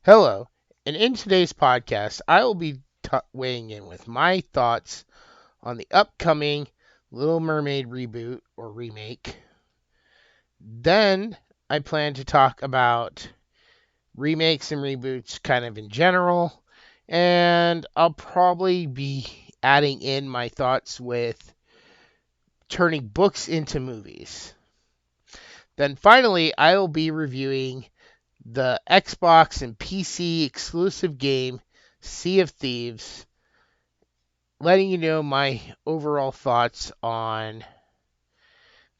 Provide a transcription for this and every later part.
Hello, and in today's podcast, I will be weighing in with my thoughts on the upcoming Little Mermaid reboot or remake. Then I plan to talk about remakes and reboots kind of in general, and I'll probably be adding in my thoughts with turning books into movies. Then finally, I will be reviewing the Xbox and PC exclusive game Sea of Thieves, letting you know my overall thoughts on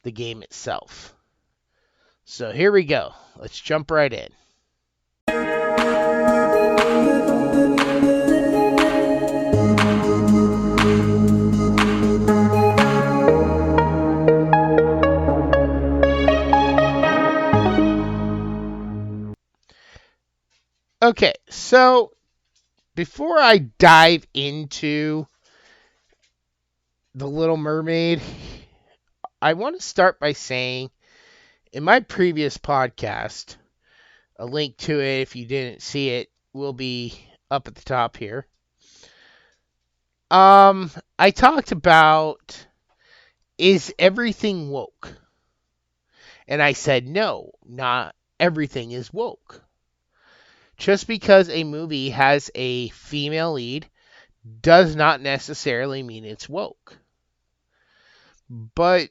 the game itself. So here we go. Let's jump right in. Okay, so before I dive into The Little Mermaid, I want to start by saying in my previous podcast, a link to it if you didn't see it will be up at the top here. I talked about, is everything woke? And I said no, not everything is woke. Just because a movie has a female lead does not necessarily mean it's woke. But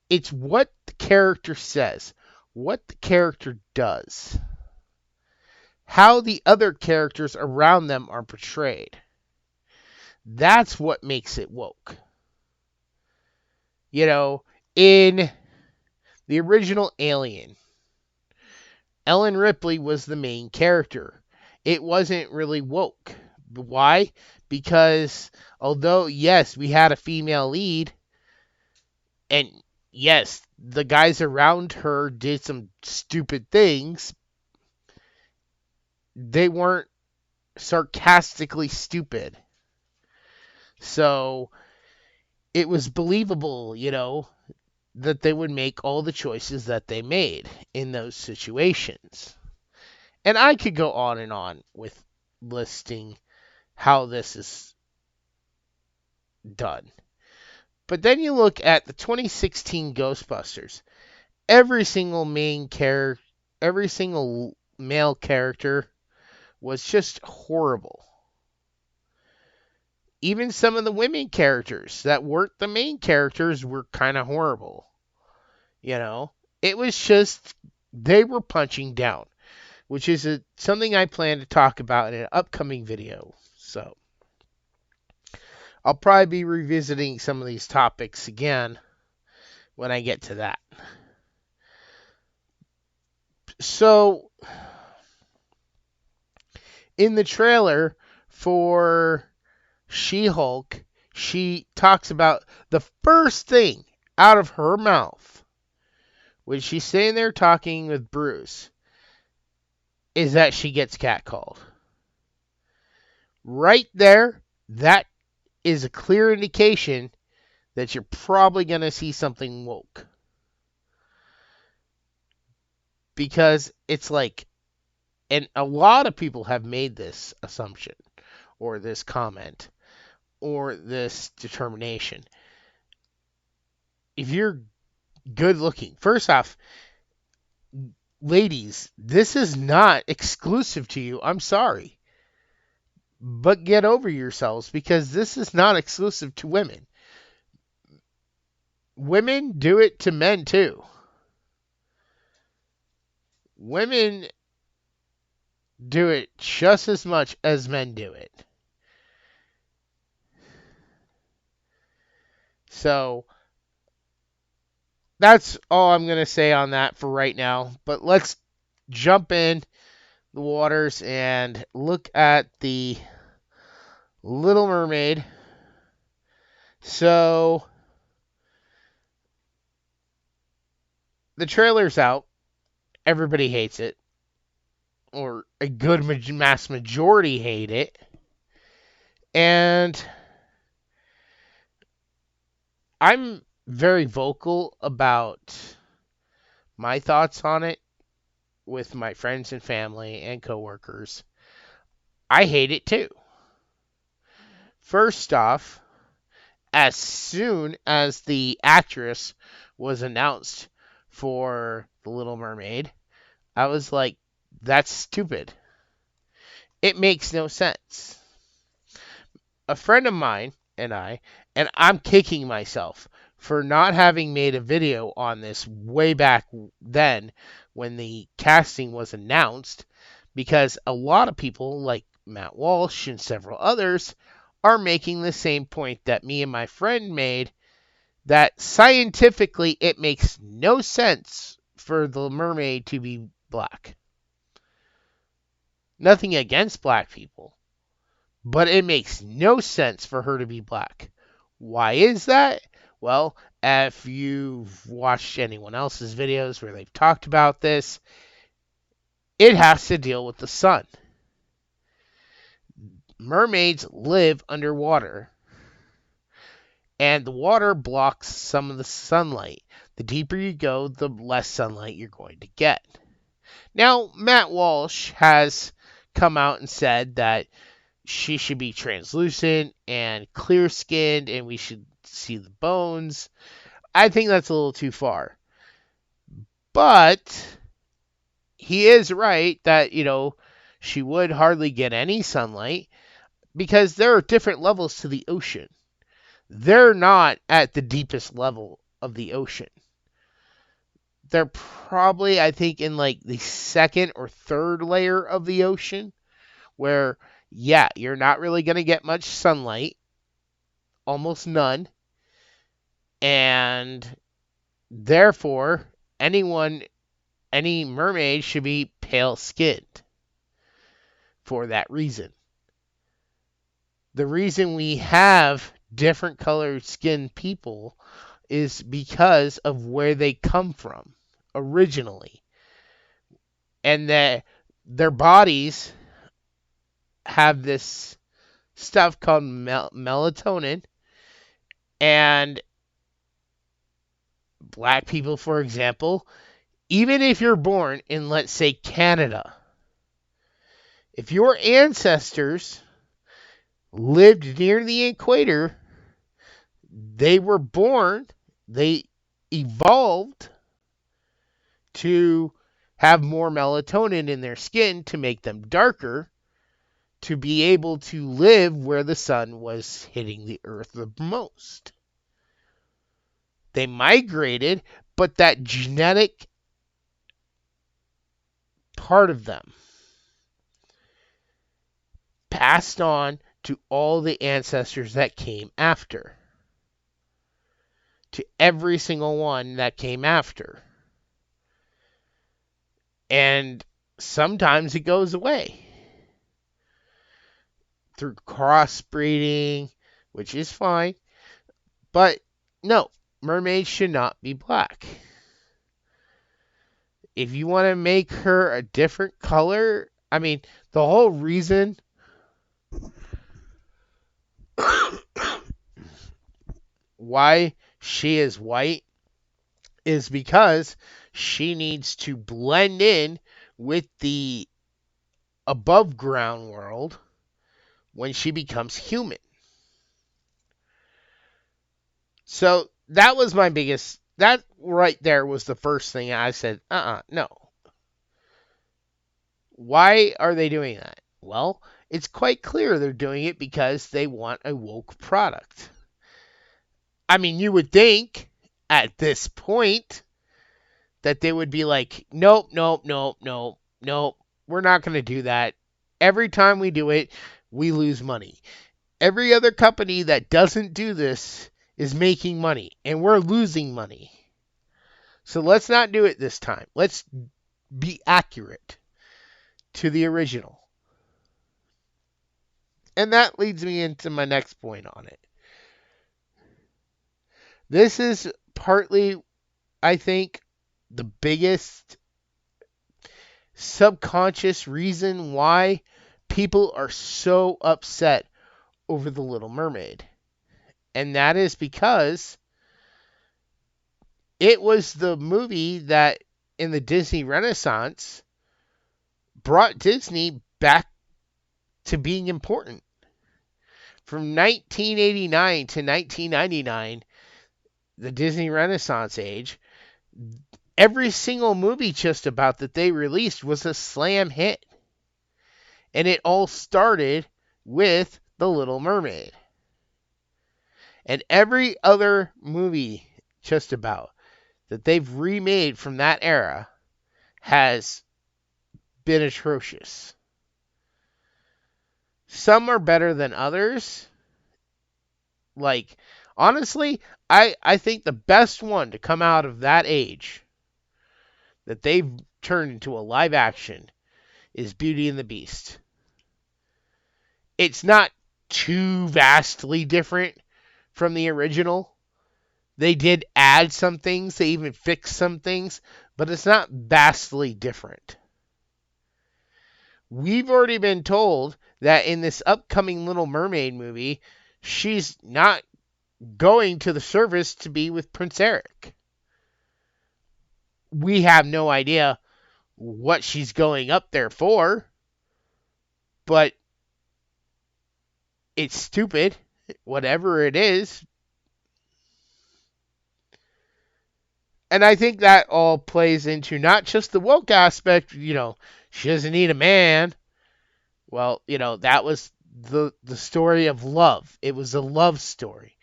it's what the character says, what the character does, how the other characters around them are portrayed. That's what makes it woke. You know, in the original Alien, Ellen Ripley was the main character. It wasn't really woke. Why? Because although, yes, we had a female lead, and yes, the guys around her did some stupid things, they weren't sarcastically stupid. So it was believable, that they would make all the choices that they made in those situations. And I could go on and on with listing how this is done. But then you look at the 2016 Ghostbusters. Every single every single male character was just horrible. Even some of the women characters that weren't the main characters were kind of horrible. It was just, they were punching down, which is something I plan to talk about in an upcoming video. So I'll probably be revisiting some of these topics again when I get to that. So in the trailer for She-Hulk, she talks about the first thing out of her mouth when she's sitting there talking with Bruce is that she gets catcalled. Right there, that is a clear indication that you're probably going to see something woke. Because it's like, and a lot of people have made this assumption or this comment or this determination. If you're good looking, first off, ladies, this is not exclusive to you. I'm sorry. But get over yourselves, because this is not exclusive to women. Women do it to men too. Women do it just as much as men do it. So that's all I'm going to say on that for right now. But let's jump in the waters and look at the Little Mermaid. So the trailer's out. Everybody hates it. Or a good mass majority hate it. And I'm very vocal about my thoughts on it with my friends and family and coworkers. I hate it too. First off, as soon as the actress was announced for The Little Mermaid, I was like, that's stupid. It makes no sense. A friend of mine and I'm kicking myself for not having made a video on this way back then when the casting was announced, because a lot of people, like Matt Walsh and several others, are making the same point that me and my friend made, that scientifically it makes no sense for the mermaid to be black. Nothing against black people, but it makes no sense for her to be black. Why is that? Well, if you've watched anyone else's videos where they've talked about this, it has to deal with the sun. Mermaids live underwater, and the water blocks some of the sunlight. The deeper you go, the less sunlight you're going to get. Now, Matt Walsh has come out and said that she should be translucent and clear skinned and we should see the bones. I think that's a little too far. But he is right that, she would hardly get any sunlight because there are different levels to the ocean. They're not at the deepest level of the ocean. They're probably, I think, in like the second or third layer of the ocean where, yeah, you're not really going to get much sunlight, almost none, and therefore any mermaid should be pale skinned for that reason. The reason we have different colored skinned people is because of where they come from originally, and that their bodies have this stuff called melatonin, and black people, for example, even if you're born in, let's say, Canada, if your ancestors lived near the equator, they were born, they evolved to have more melatonin in their skin to make them darker, to be able to live where the sun was hitting the earth the most. They migrated, but that genetic part of them passed on to all the ancestors that came after. To every single one that came after. And sometimes it goes away through crossbreeding, which is fine. But no, mermaids should not be black. If you want to make her a different color, I mean, the whole reason why she is white is because she needs to blend in with the above ground world when she becomes human. So that was my biggest, that right there was the first thing I said, no. Why are they doing that? Well, it's quite clear they're doing it because they want a woke product. I mean, you would think at this point that they would be like, nope, we're not going to do that. Every time we do it, we lose money. Every other company that doesn't do this is making money, and we're losing money. So let's not do it this time. Let's be accurate to the original. And that leads me into my next point on it. This is partly, I think, the biggest subconscious reason why people are so upset over The Little Mermaid. And that is because it was the movie that in the Disney Renaissance brought Disney back to being important. From 1989 to 1999, the Disney Renaissance age, every single movie just about that they released was a slam hit. And it all started with The Little Mermaid. And every other movie just about that they've remade from that era has been atrocious. Some are better than others. Like, honestly, I think the best one to come out of that age that they've turned into a live action is Beauty and the Beast. It's not too vastly different from the original. They did add some things, they even fixed some things, but it's not vastly different. We've already been told that in this upcoming Little Mermaid movie, she's not going to the surface to be with Prince Eric. We have no idea what she's going up there for, but it's stupid, whatever it is. And I think that all plays into not just the woke aspect, she doesn't need a man. Well, that was the story of love. It was a love story.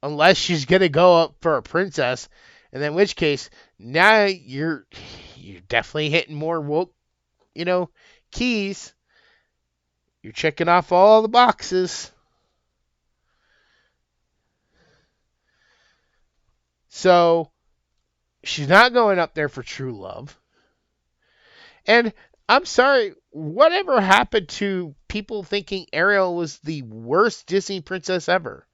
Unless she's going to go up for a princess, and in which case, now you're definitely hitting more woke, keys. You're checking off all the boxes. So, she's not going up there for true love. And I'm sorry, whatever happened to people thinking Ariel was the worst Disney princess ever?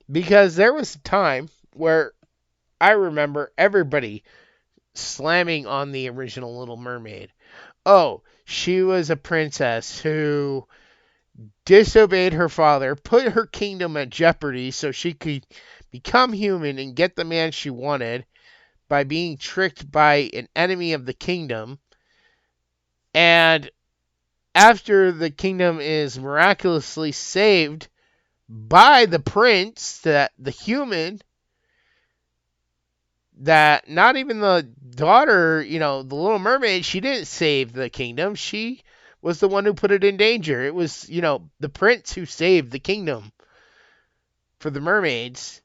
Because there was a time where I remember everybody slamming on the original Little Mermaid. Oh, she was a princess who disobeyed her father, put her kingdom at jeopardy so she could become human and get the man she wanted by being tricked by an enemy of the kingdom. And after the kingdom is miraculously saved by the prince, that the human, that not even the daughter, the Little Mermaid, she didn't save the kingdom. She was the one who put it in danger. It was, the prince who saved the kingdom for the mermaids.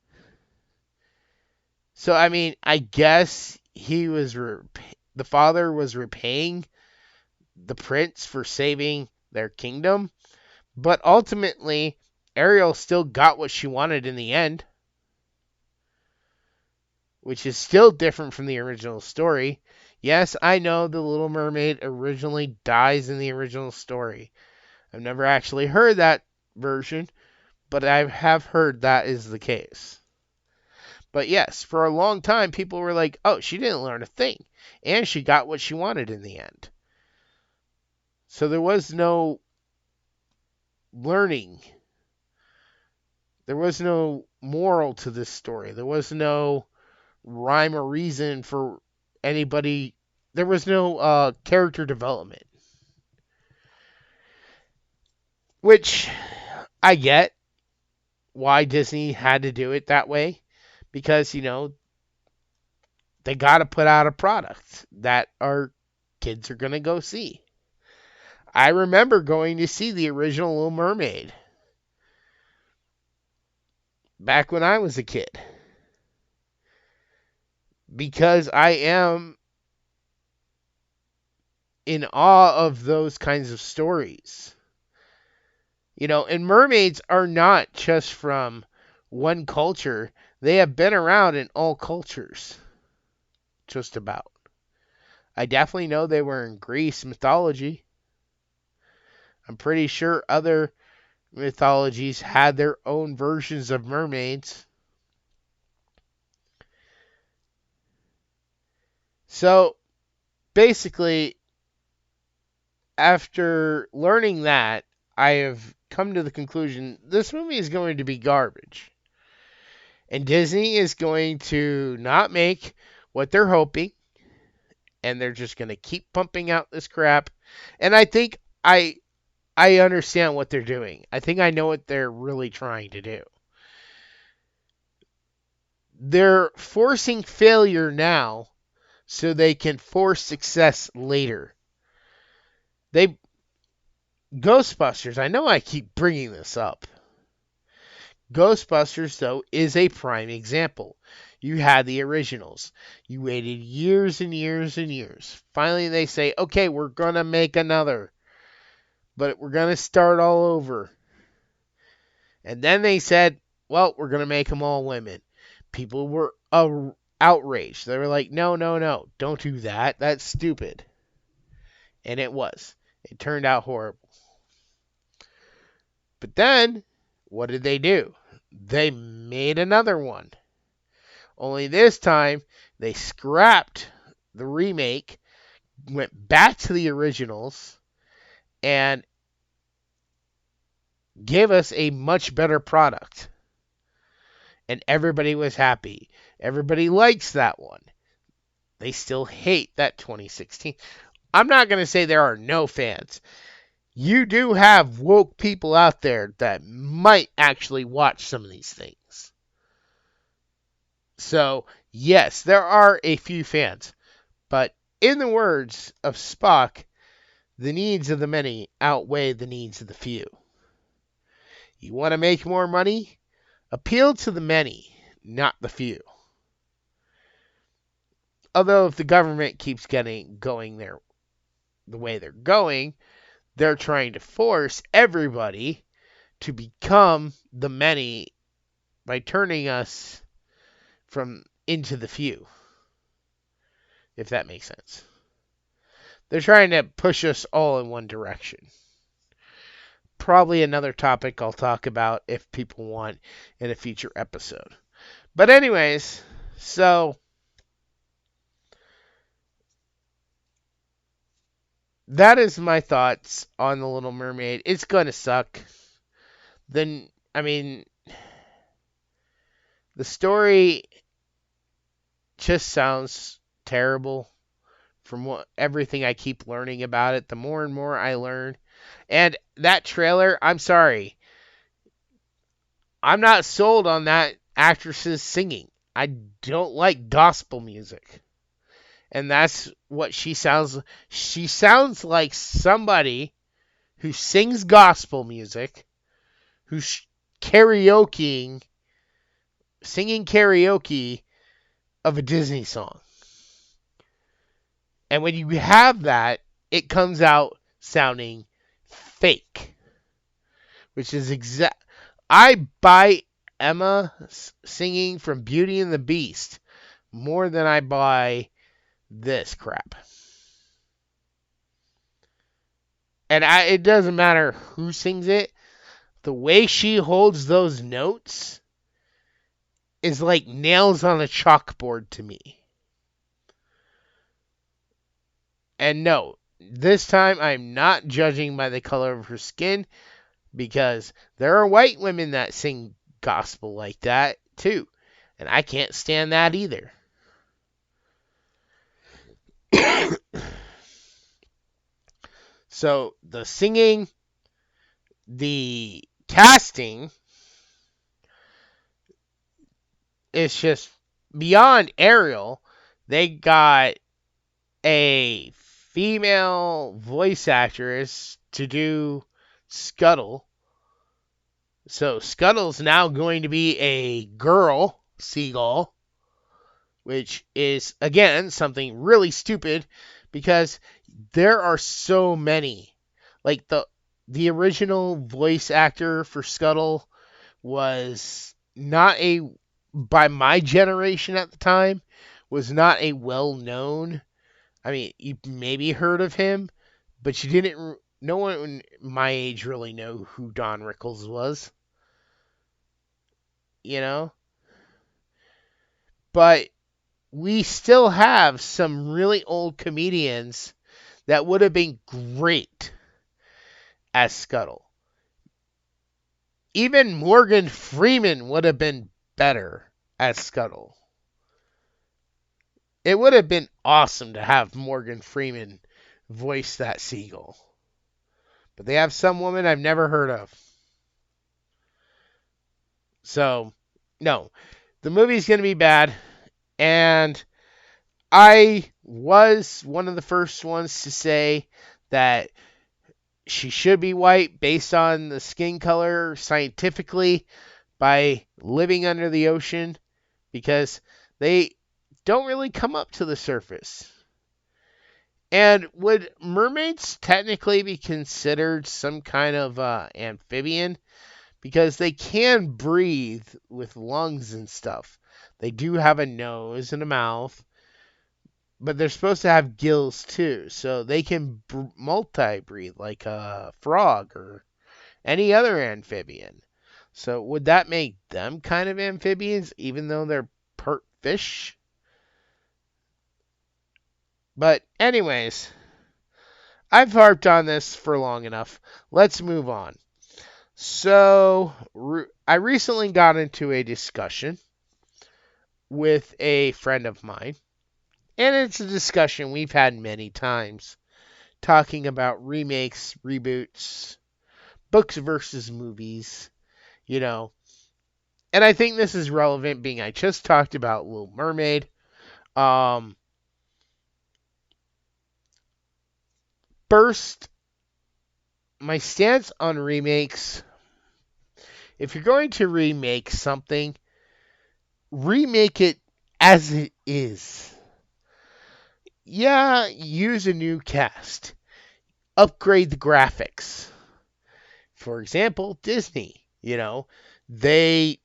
So, I guess the father was repaying the prince for saving their kingdom. But ultimately, Ariel still got what she wanted in the end, which is still different from the original story. Yes, I know the Little Mermaid originally dies in the original story. I've never actually heard that version, but I have heard that is the case. But yes, for a long time, people were like, oh, she didn't learn a thing. And she got what she wanted in the end. So there was no learning. There was no moral to this story. There was no rhyme or reason for anybody. There was no character development. Which I get why Disney had to do it that way. Because, they got to put out a product that our kids are going to go see. I remember going to see the original Little Mermaid back when I was a kid. Because I am in awe of those kinds of stories. And mermaids are not just from one culture. They have been around in all cultures. Just about. I definitely know they were in Greece mythology. I'm pretty sure other mythologies had their own versions of mermaids. So, basically, after learning that, I have come to the conclusion this movie is going to be garbage. And Disney is going to not make what they're hoping. and they're just going to keep pumping out this crap. And I think I understand what they're doing. I think I know what they're really trying to do. They're forcing failure now so they can force success later. They Ghostbusters, I know I keep bringing this up. Ghostbusters, though, is a prime example. You had the originals. You waited years and years and years. Finally, they say, okay, we're going to make another. But we're going to start all over. And then they said, well, we're going to make them all women. People were outraged. They were like, no, no, no, don't do that. That's stupid. And it was. It turned out horrible. But then, what did they do? They made another one. Only this time, they scrapped the remake, went back to the originals, and gave us a much better product. And everybody was happy. Everybody likes that one. They still hate that 2016. I'm not going to say there are no fans. You do have woke people out there that might actually watch some of these things. So, yes, there are a few fans. But in the words of Spock, the needs of the many outweigh the needs of the few. You want to make more money? Appeal to the many, not the few. Although if the government keeps going the way they're going, they're trying to force everybody to become the many by turning us from into the few. If that makes sense. They're trying to push us all in one direction. Probably another topic I'll talk about if people want in a future episode. But anyways, so that is my thoughts on The Little Mermaid. It's going to suck. The story just sounds terrible from everything I keep learning about it. The more and more I learn. And that trailer, I'm sorry. I'm not sold on that actress's singing. I don't like gospel music. And that's what she sounds. She sounds like somebody who sings gospel music, who's singing karaoke of a Disney song. And when you have that, it comes out sounding fake, which is exact. I buy Emma singing from Beauty and the Beast more than I buy this crap. And it doesn't matter who sings it. The way she holds those notes is like nails on a chalkboard to me. And no, this time I'm not judging by the color of her skin, because there are white women that sing gospel like that too. And I can't stand that either. So the singing, the casting, is just beyond Ariel. They got a female voice actress to do Scuttle. So Scuttle's now going to be a girl seagull, which is, again, something really stupid because there are so many. Like the original voice actor for Scuttle was not by my generation at the time, was not a well-known. I mean, you maybe heard of him, but no one my age really know who Don Rickles was. You know? But we still have some really old comedians that would have been great as Scuttle. Even Morgan Freeman would have been better as Scuttle. It would have been awesome to have Morgan Freeman voice that seagull. But they have some woman I've never heard of. So, no. The movie's going to be bad. And I was one of the first ones to say that she should be white based on the skin color scientifically by living under the ocean because they don't really come up to the surface. And would mermaids technically be considered some kind of amphibian? Because they can breathe with lungs and stuff. They do have a nose and a mouth, but they're supposed to have gills too, so they can multi-breathe like a frog or any other amphibian. So would that make them kind of amphibians, even though they're part fish? But anyways, I've harped on this for long enough. Let's move on. So I recently got into a discussion with a friend of mine, and it's a discussion we've had many times, talking about remakes, reboots, books versus movies, you know. And I think this is relevant, being I just talked about Little Mermaid. First, my stance on remakes. If you're going to remake something, remake it as it is. Yeah, use a new cast. Upgrade the graphics. For example, Disney, they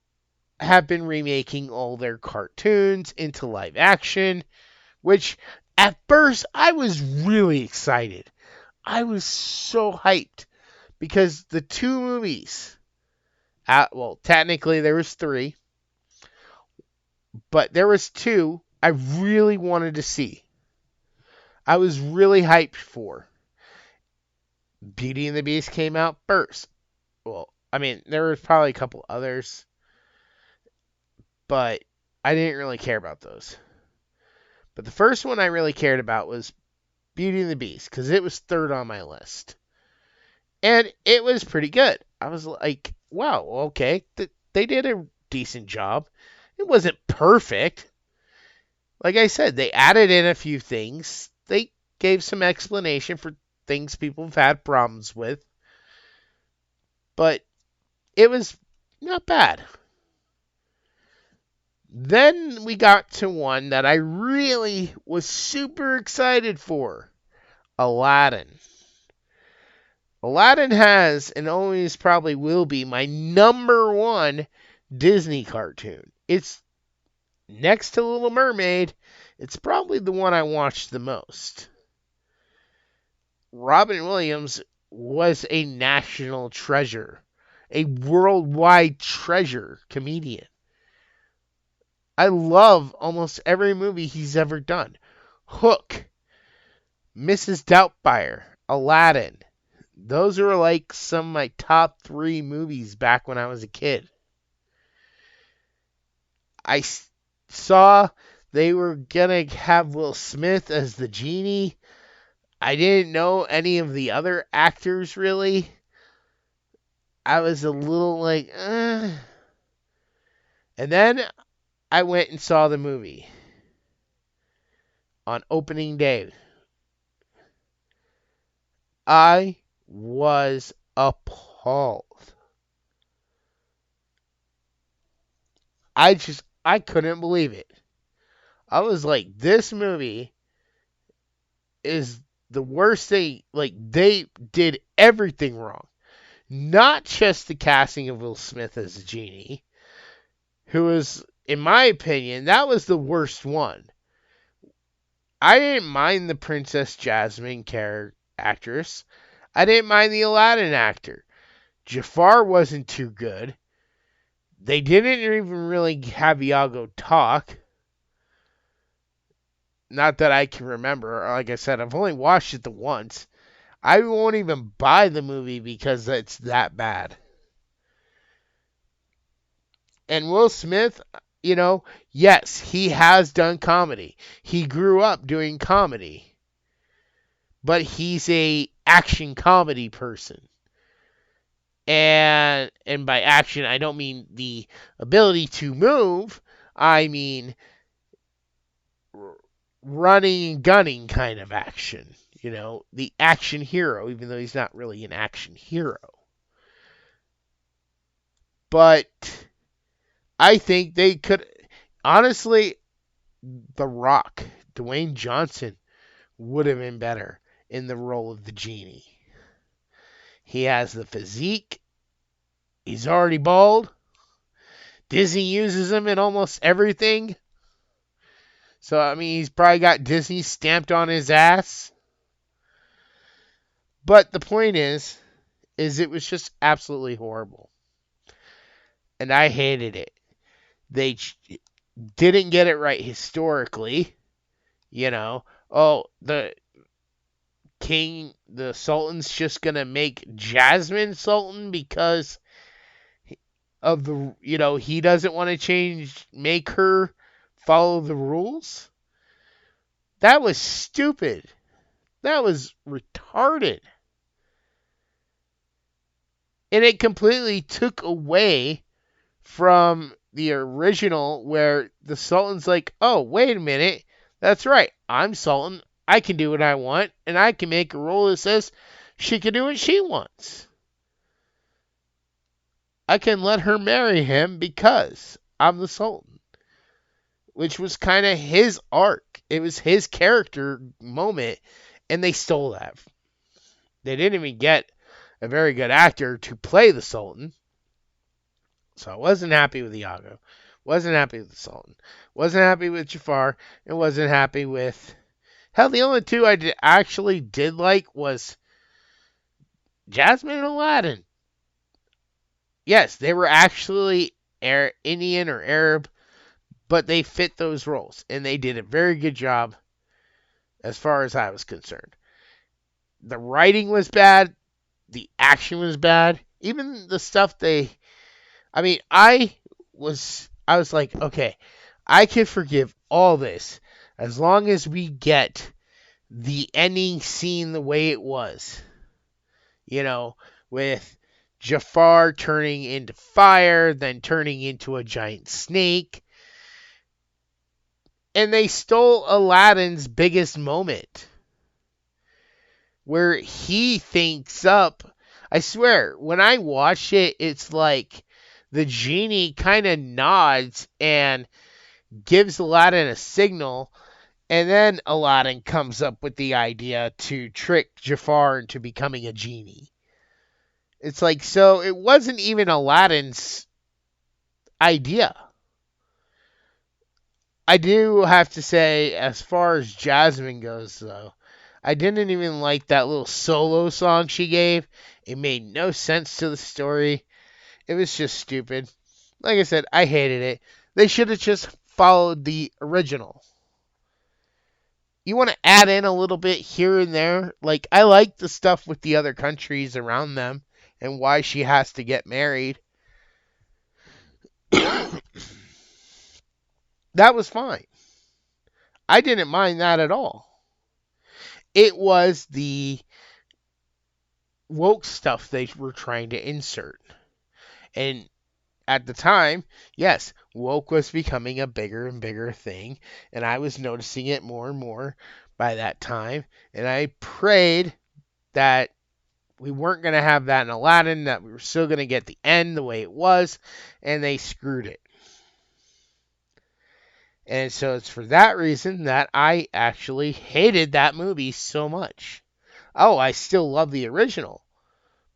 have been remaking all their cartoons into live action, which at first I was really excited. I was so hyped because the two movies, well, technically there was three, but there was two I really wanted to see. I was really hyped for. Beauty and the Beast came out first. Well, I mean, there was probably a couple others, but I didn't really care about those. But the first one I really cared about was Beauty and the Beast, because it was third on my list. And it was pretty good. I was like, wow, okay, they did a decent job. It wasn't perfect. Like I said, they added in a few things. They gave some explanation for things people have had problems with. But it was not bad. Then we got to one that I really was super excited for. Aladdin. Aladdin has, and always probably will be, my number one Disney cartoon. It's next to Little Mermaid. It's probably the one I watched the most. Robin Williams was a national treasure, a worldwide treasure comedian. I love almost every movie he's ever done. Hook, Mrs. Doubtfire, Aladdin. Those are like some of my top 3 movies back when I was a kid. I saw they were going to have Will Smith as the genie. I didn't know any of the other actors really. I was a little like, And then I went and saw the movie on opening day. I was appalled. I couldn't believe it. I was like, this movie is the worst thing. Like, they did everything wrong. Not just the casting of Will Smith as a genie, who was, in my opinion, that was the worst one. I didn't mind the Princess Jasmine actress. I didn't mind the Aladdin actor. Jafar wasn't too good. They didn't even really have Iago talk. Not that I can remember. Like I said, I've only watched it the once. I won't even buy the movie because it's that bad. And Will Smith, You know, yes, he has done comedy. He grew up doing comedy, but he's a action comedy person. And by action, I don't mean the ability to move. I mean running and gunning kind of action. You know, the action hero, even though he's not really an action hero. But I think they could, honestly, The Rock, Dwayne Johnson, would have been better in the role of the genie. He has the physique. He's already bald. Disney uses him in almost everything. So, I mean, he's probably got Disney stamped on his ass. But the point is it was just absolutely horrible. And I hated it. They didn't get it right historically. You know, oh, the sultan's just going to make Jasmine sultan because of the, he doesn't want to make her follow the rules. That was stupid. That was retarded. And it completely took away from the original where the Sultan's like, oh, wait a minute. That's right. I'm Sultan. I can do what I want. And I can make a rule that says she can do what she wants. I can let her marry him because I'm the Sultan. Which was kind of his arc. It was his character moment. And they stole that. They didn't even get a very good actor to play the Sultan. So I wasn't happy with Iago. Wasn't happy with the Sultan. Wasn't happy with Jafar. And wasn't happy with... Hell, the only two I actually did like was Jasmine and Aladdin. Yes, they were actually Indian or Arab, but they fit those roles. And they did a very good job as far as I was concerned. The writing was bad. The action was bad. Even the stuff I was like, okay, I can forgive all this as long as we get the ending scene the way it was. You know, with Jafar turning into fire, then turning into a giant snake. And they stole Aladdin's biggest moment, where he thinks up. I swear, when I watch it, it's like the genie kind of nods and gives Aladdin a signal, and then Aladdin comes up with the idea to trick Jafar into becoming a genie. It's like, so it wasn't even Aladdin's idea. I do have to say, as far as Jasmine goes, though, I didn't even like that little solo song she gave. It made no sense to the story. It was just stupid. Like I said, I hated it. They should have just followed the original. You want to add in a little bit here and there. Like, I like the stuff with the other countries around them and why she has to get married. That was fine. I didn't mind that at all. It was the woke stuff they were trying to insert. And at the time, yes, woke was becoming a bigger and bigger thing, and I was noticing it more and more by that time, and I prayed that we weren't going to have that in Aladdin, that we were still going to get the end the way it was, and they screwed it. And so it's for that reason that I actually hated that movie so much. Oh, I still love the original,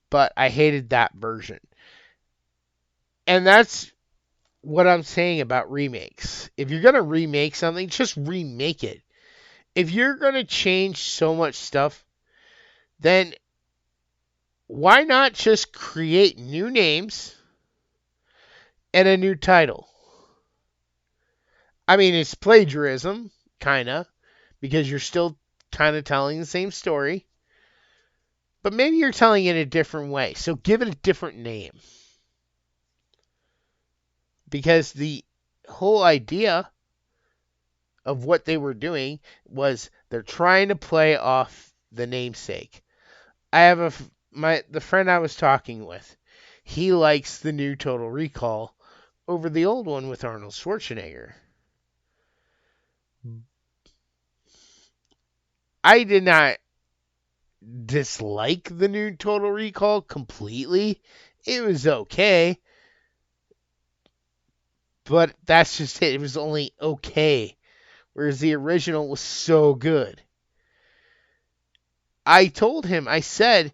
but I hated that version. And that's what I'm saying about remakes. If you're going to remake something, just remake it. If you're going to change so much stuff, then why not just create new names and a new title? I mean, it's plagiarism, kind of, because you're still kind of telling the same story. But maybe you're telling it a different way, so give it a different name. Because the whole idea of what they were doing was they're trying to play off the namesake. I have the friend I was talking with. He likes the new Total Recall over the old one with Arnold Schwarzenegger. I did not dislike the new Total Recall completely. It was okay, but that's just it. It was only okay, whereas the original was so good. I told him, I said,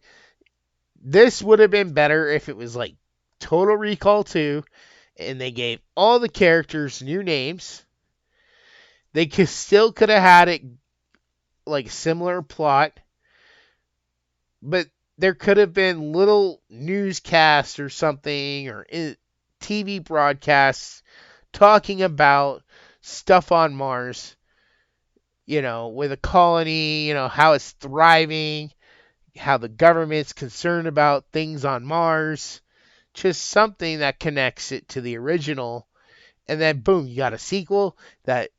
this would have been better if it was like Total Recall 2 and they gave all the characters new names. They could have had it like similar plot, but there could have been little newscasts or something or TV broadcasts talking about stuff on Mars, with a colony, how it's thriving, how the government's concerned about things on Mars, just something that connects it to the original. And then, boom, you got a sequel that,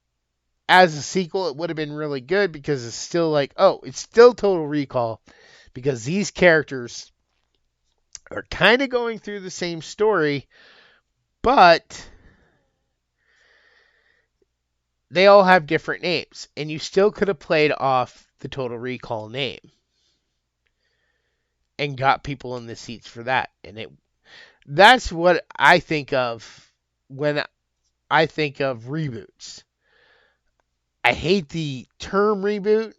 as a sequel, it would have been really good because it's still like, oh, it's still Total Recall because these characters are kind of going through the same story, but they all have different names. And you still could have played off the Total Recall name and got people in the seats for that. And that's what I think of when I think of reboots. I hate the term reboot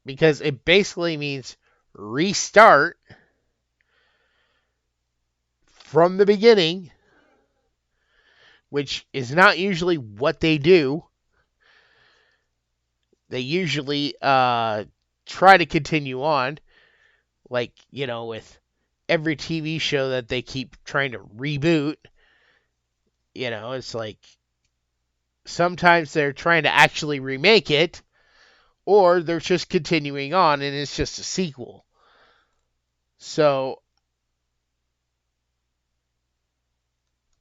because it basically means restart from the beginning, which is not usually what they do. They usually try to continue on, like, with every TV show that they keep trying to reboot. It's like sometimes they're trying to actually remake it, or they're just continuing on and it's just a sequel. So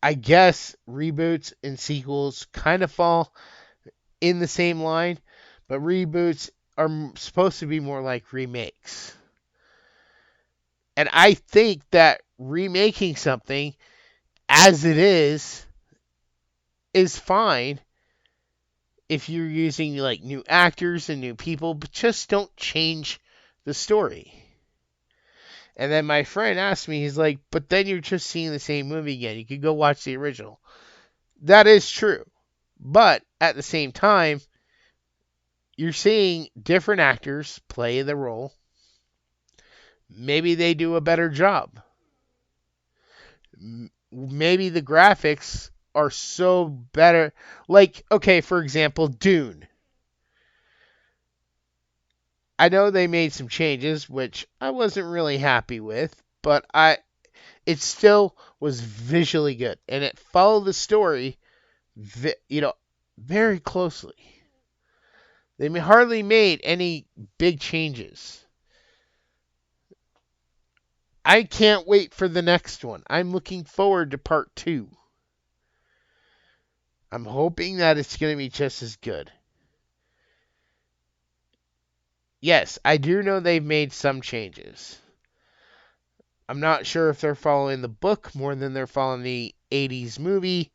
I guess reboots and sequels kind of fall in the same line, but reboots are supposed to be more like remakes. And I think that remaking something as it is fine if you're using like new actors and new people, but just don't change the story. And then my friend asked me, he's like, but then you're just seeing the same movie again. You could go watch the original. That is true. But at the same time, you're seeing different actors play the role. Maybe they do a better job. Maybe the graphics are so better. Like, okay, for example, Dune. I know they made some changes, which I wasn't really happy with, but it still was visually good, and it followed the story, very closely. They hardly made any big changes. I can't wait for the next one. I'm looking forward to part 2. I'm hoping that it's going to be just as good. Yes, I do know they've made some changes. I'm not sure if they're following the book more than they're following the 80s movie,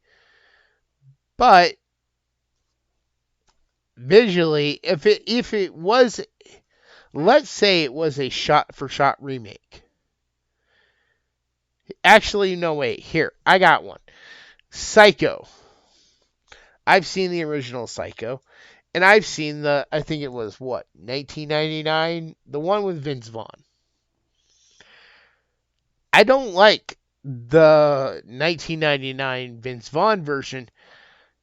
but visually, if it was, let's say it was a shot for shot remake. Actually, no, wait, here, I got one. Psycho. I've seen the original Psycho, and I've seen I think it was, 1999? The one with Vince Vaughn. I don't like the 1999 Vince Vaughn version,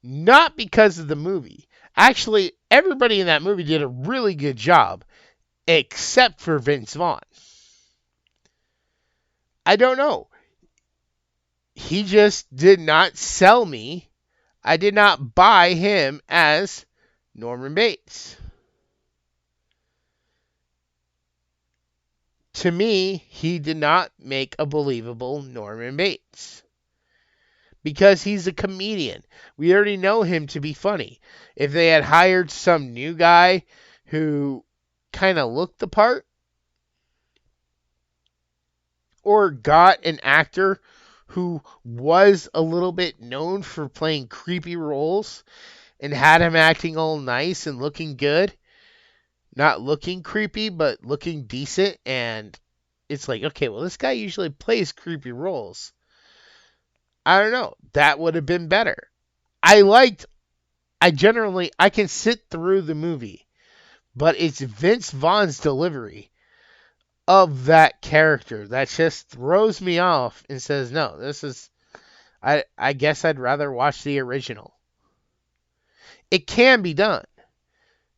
not because of the movie. Actually, everybody in that movie did a really good job, except for Vince Vaughn. I don't know. He just did not sell me. I did not buy him as Norman Bates. To me, he did not make a believable Norman Bates. because he's a comedian. We already know him to be funny. If they had hired some new guy who kind of looked the part, or got an actor who was a little bit known for playing creepy roles and had him acting all nice and looking good, not looking creepy, but looking decent, and it's like, okay, well, this guy usually plays creepy roles. I don't know. That would have been better. I can sit through the movie, but it's Vince Vaughn's delivery of that character that just throws me off and says, no, I guess I'd rather watch the original. It can be done,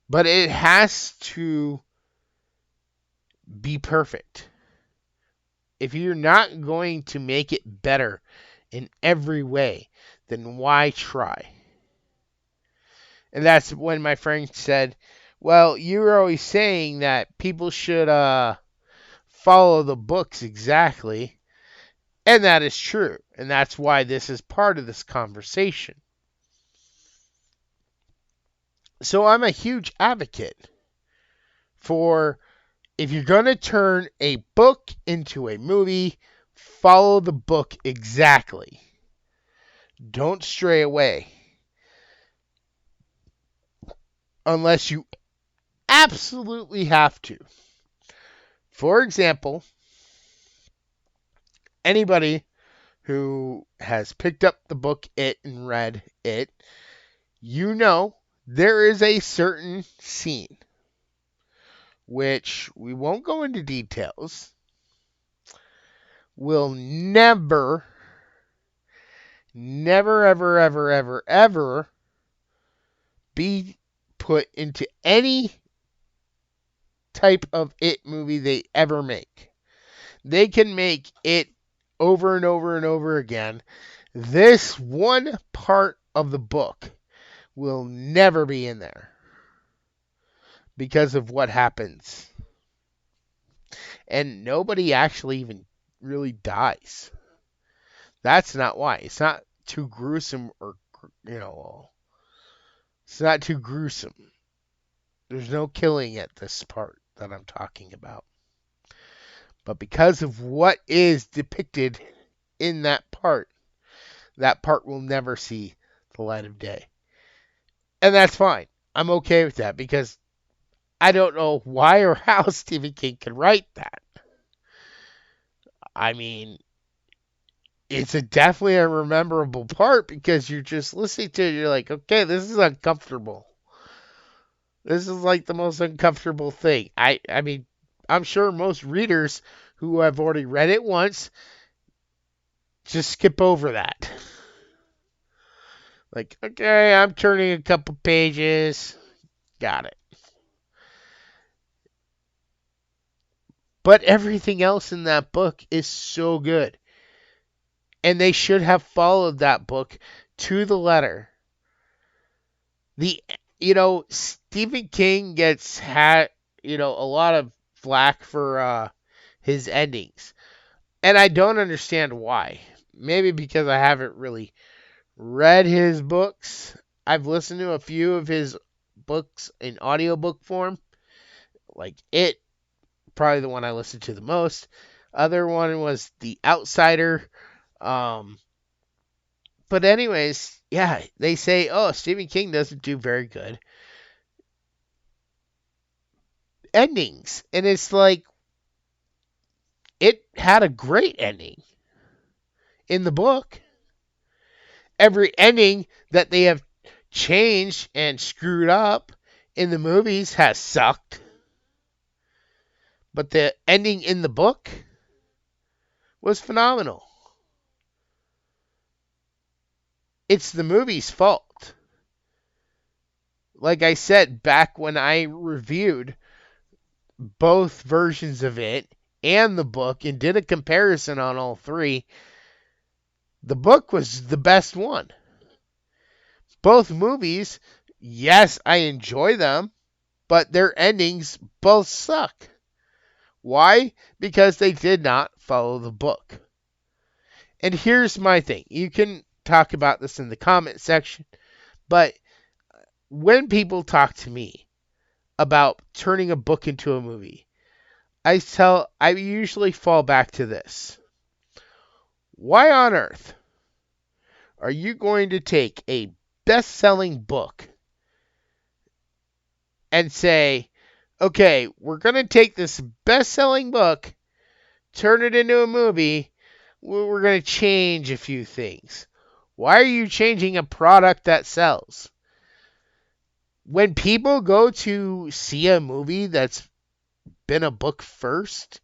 but it has to be perfect. If you're not going to make it better in every way, then why try? And that's when my friend said, well, you were always saying that people should follow the books exactly. And that is true. And that's why this is part of this conversation. So I'm a huge advocate for, if you're going to turn a book into a movie, follow the book exactly. Don't stray away. Unless you absolutely have to. For example, anybody who has picked up the book It and read it, you know there is a certain scene, which we won't go into details, will never, ever be put into any type of It movie they ever make. They can make it over and over and over again. This one part of the book will never be in there because of what happens. And nobody actually even really dies. That's not why. It's not too gruesome, or, it's not too gruesome. There's no killing at this part that I'm talking about. But because of what is depicted in that part will never see the light of day. And that's fine. I'm okay with that because I don't know why or how Stephen King could write that. I mean, it's definitely a memorable part because you're just listening to it, you're like, okay, this is uncomfortable. This is like the most uncomfortable thing. I mean, I'm sure most readers who have already read it once just skip over that. Like, okay, I'm turning a couple pages. Got it. But everything else in that book is so good. And they should have followed that book to the letter. Stephen King had a lot of flack for his endings. And I don't understand why. Maybe because I haven't really read his books. I've listened to a few of his books in audiobook form. Like It, probably the one I listened to the most. Other one was The Outsider. But anyways, yeah, they say, Stephen King doesn't do very good endings. And it's like, it had a great ending in the book. Every ending that they have changed and screwed up in the movies has sucked. But the ending in the book was phenomenal. It's the movie's fault. Like I said, back when I reviewed both versions of it and the book and did a comparison on all three, the book was the best one. Both movies, yes, I enjoy them, but their endings both suck. Why? Because they did not follow the book. And here's my thing. You can talk about this in the comment section, but when people talk to me about turning a book into a movie, I usually fall back to this. Why on earth are you going to take a best-selling book and say, okay, we're going to take this best-selling book, turn it into a movie, we're going to change a few things? Why are you changing a product that sells? When people go to see a movie that's been a book first,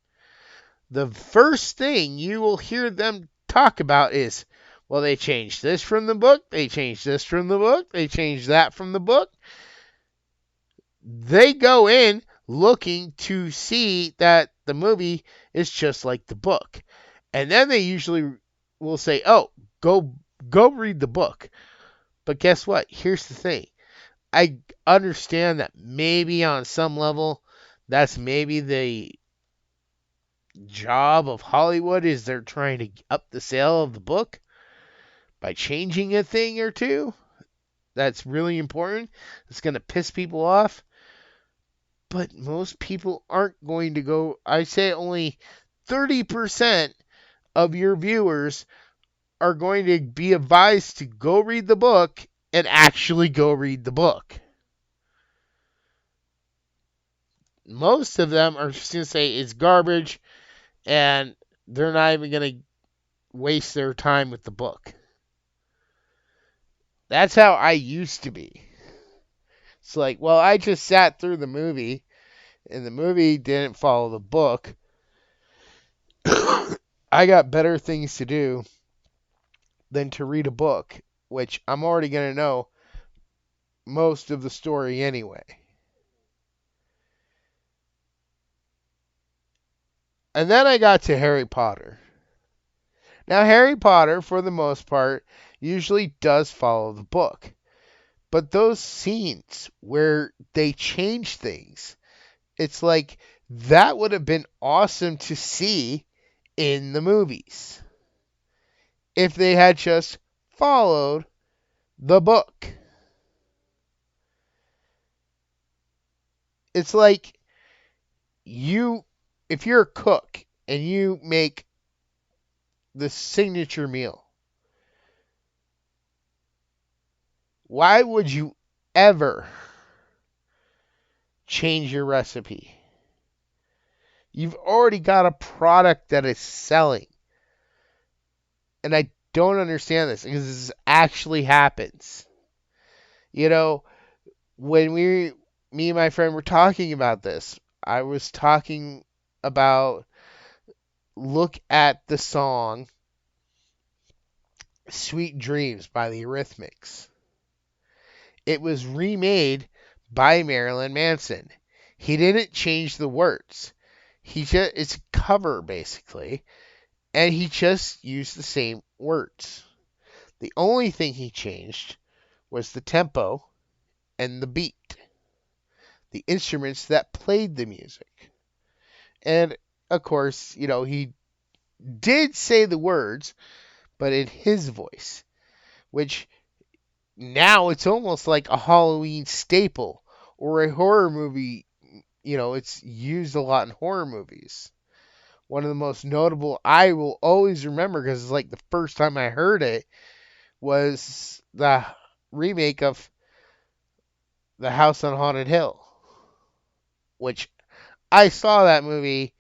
the first thing you will hear them talk about is, well, they changed this from the book, they changed this from the book, they changed that from the book. They go in looking to see that the movie is just like the book. And then they usually will say, oh, go read the book. But guess what? Here's the thing. I understand that maybe on some level, that's maybe the job of Hollywood, is they're trying to up the sale of the book by changing a thing or two. That's really important. It's going to piss people off. But most people aren't going to go. I say only 30% of your viewers are going to be advised to go read the book and actually go read the book. Most of them are just going to say it's garbage, and they're not even going to waste their time with the book. That's how I used to be. It's like, well, I just sat through the movie, and the movie didn't follow the book. I got better things to do than to read a book, which I'm already going to know most of the story anyway. And then I got to Harry Potter. Now, Harry Potter, for the most part, usually does follow the book. But those scenes where they change things, it's like that would have been awesome to see in the movies if they had just followed the book. It's like if you're a cook and you make the signature meal, why would you ever change your recipe? You've already got a product that is selling. And I don't understand this because this actually happens. You know, when me and my friend were talking about this, I was talking about, look at the song Sweet Dreams by the Eurythmics. It was remade by Marilyn Manson. He didn't change the words. It's a cover basically, and he just used the same words. The only thing he changed was the tempo and the beat, the instruments that played the music. And of course, he did say the words, but in his voice, which now it's almost like a Halloween staple or a horror movie. It's used a lot in horror movies. One of the most notable I will always remember, because it's like the first time I heard it, was the remake of The House on Haunted Hill, which I saw that movie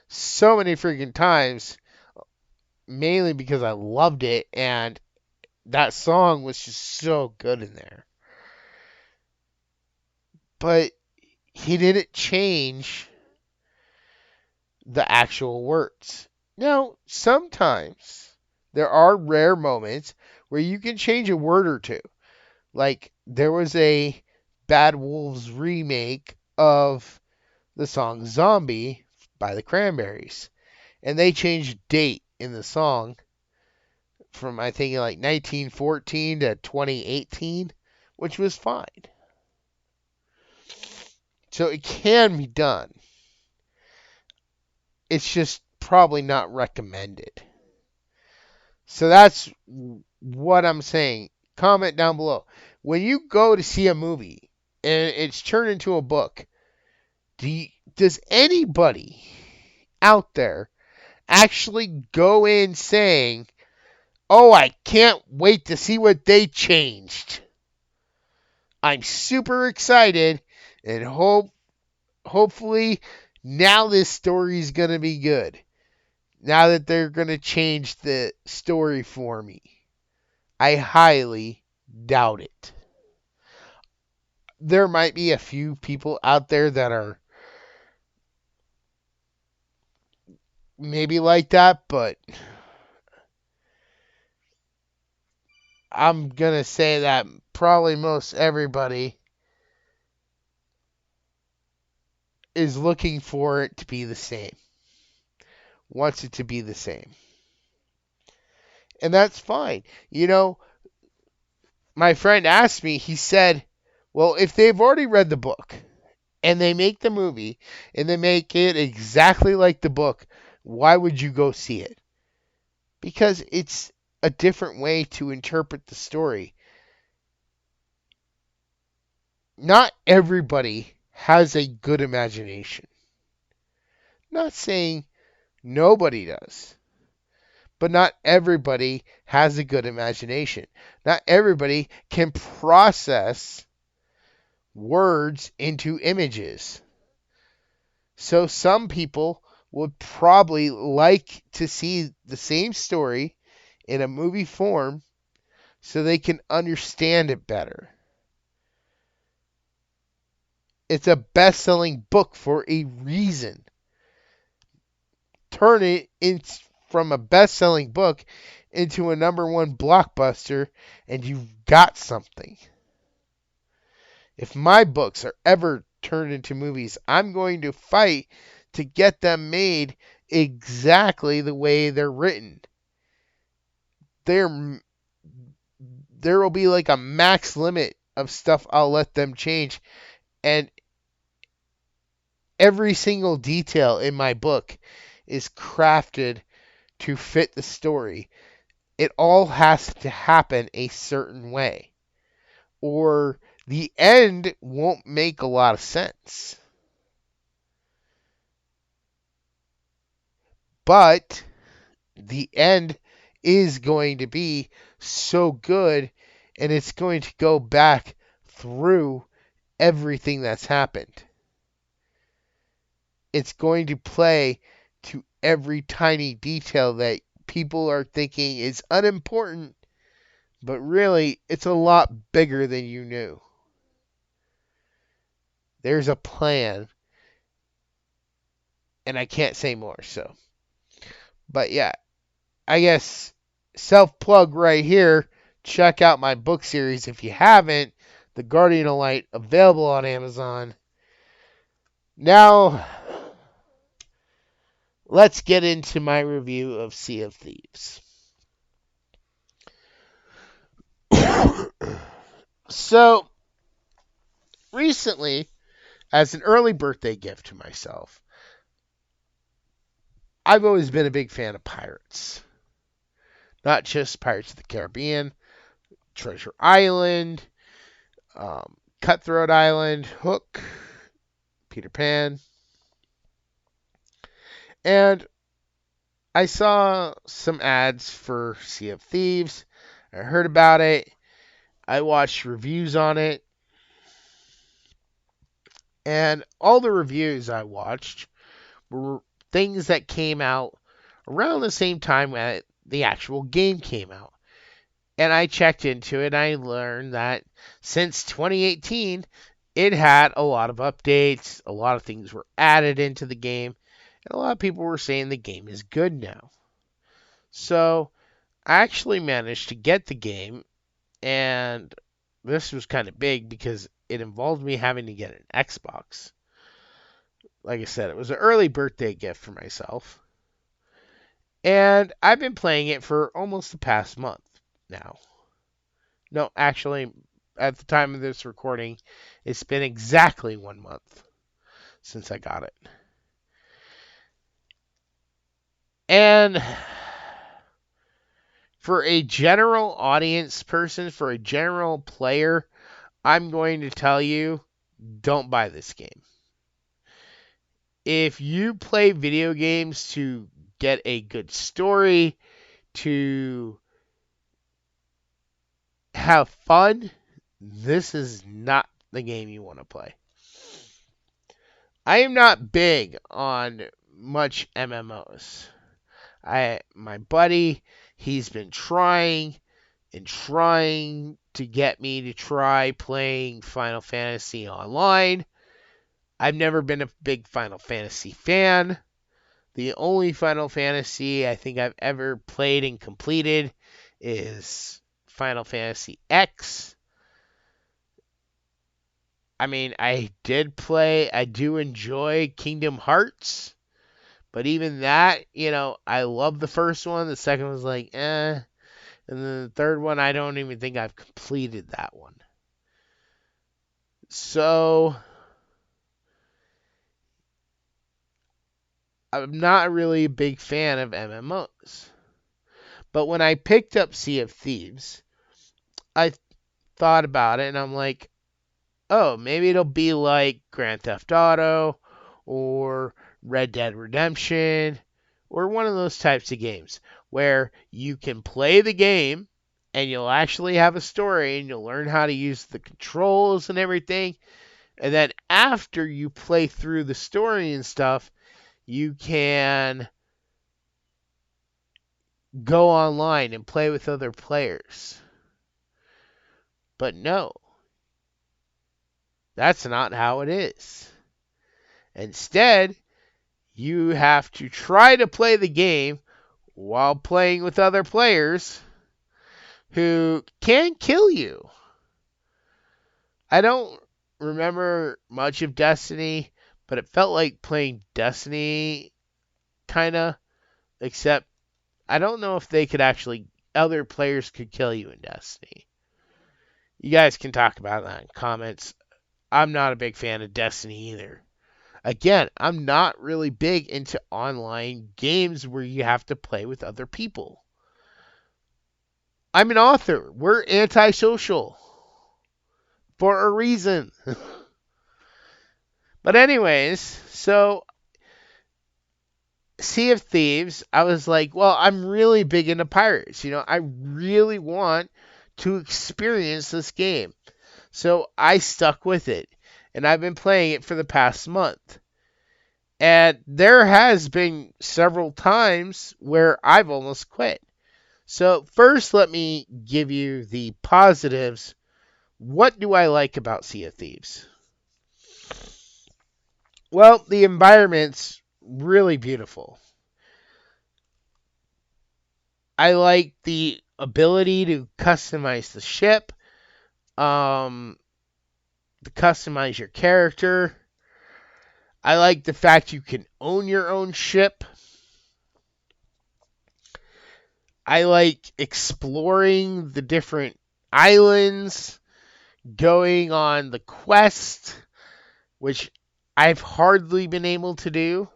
so many freaking times, mainly because I loved it, and that song was just so good in there. But he didn't change the actual words. Now, sometimes there are rare moments where you can change a word or two. Like, there was a Bad Wolves remake of the song Zombie by the Cranberries. And they changed date in the song from, I think, like 1914 to 2018, which was fine. So it can be done. It's just probably not recommended. So that's what I'm saying, comment down below. When you go to see a movie and it's turned into a book, does anybody out there actually go in saying, "Oh, I can't wait to see what they changed. I'm super excited and hopefully now this story is going to be good. Now that they're going to change the story for me." I highly doubt it. There might be a few people out there that are maybe like that, but I'm going to say that probably most everybody is looking for it to be the same, wants it to be the same. And that's fine. You know, my friend asked me, he said, well, if they've already read the book and they make the movie and they make it exactly like the book, why would you go see it? Because it's a different way to interpret the story. Not everybody has a good imagination. Not saying nobody does, but not everybody has a good imagination. Not everybody can process words into images. So some people would probably like to see the same story in a movie form so they can understand it better. It's a best-selling book for a reason. Turn it from a best-selling book into a number one blockbuster and you've got something. If my books are ever turned into movies, I'm going to fight to get them made exactly the way they're written. There will be like a max limit of stuff I'll let them change, and every single detail in my book is crafted to fit the story. It all has to happen a certain way, or the end won't make a lot of sense. But the end is going to be so good, and it's going to go back through everything that's happened. It's going to play to every tiny detail that people are thinking is unimportant, but really it's a lot bigger than you knew. There's a plan, and I can't say more, so. But yeah, I guess self plug right here. Check out my book series if you haven't. The Guardian of Light, available on Amazon. Now, let's get into my review of Sea of Thieves. So, recently, as an early birthday gift to myself, I've always been a big fan of pirates. Not just Pirates of the Caribbean, Treasure Island, Cutthroat Island, Hook, Peter Pan. And I saw some ads for Sea of Thieves. I heard about it. I watched reviews on it. And all the reviews I watched were things that came out around the same time that the actual game came out. And I checked into it and I learned that since 2018, it had a lot of updates. A lot of things were added into the game. And a lot of people were saying the game is good now. So I actually managed to get the game, and this was kind of big because it involved me having to get an Xbox. Like I said, it was an early birthday gift for myself. And I've been playing it for almost the past month now. No, actually, at the time of this recording, it's been exactly 1 month since I got it. And For a general audience person, for a general player, I'm going to tell you, don't buy this game. If you play video games to get a good story, to have fun, this is not the game you want to play. I am not big on much MMOs. My buddy, he's been trying and trying to get me to try playing Final Fantasy online. I've never been a big Final Fantasy fan. The only Final Fantasy I think I've ever played and completed is Final Fantasy X. I mean, I do enjoy Kingdom Hearts, but even that, I love the first one. The second was like, eh. And then the third one, I don't even think I've completed that one. So, I'm not really a big fan of MMOs. But when I picked up Sea of Thieves, I thought about it and I'm like, oh, maybe it'll be like Grand Theft Auto or Red Dead Redemption or one of those types of games where you can play the game and you'll actually have a story and you'll learn how to use the controls and everything. And then after you play through the story and stuff, you can go online and play with other players. But no, that's not how it is. Instead, you have to try to play the game while playing with other players who can kill you. I don't remember much of Destiny, but it felt like playing Destiny, kind of, except I don't know if other players could kill you in Destiny. You guys can talk about that in comments. I'm not a big fan of Destiny either. Again, I'm not really big into online games where you have to play with other people. I'm an author. We're antisocial for a reason. But anyways, so Sea of Thieves, I was like, well, I'm really big into pirates. I really want to experience this game. So I stuck with it. And I've been playing it for the past month. And there has been several times where I've almost quit. So first, let me give you the positives. What do I like about Sea of Thieves? Well, the environment's really beautiful. I like the ability to customize the ship, to customize your character. I like the fact you can own your own ship. I like exploring the different islands, going on the quest, which I've hardly been able to do.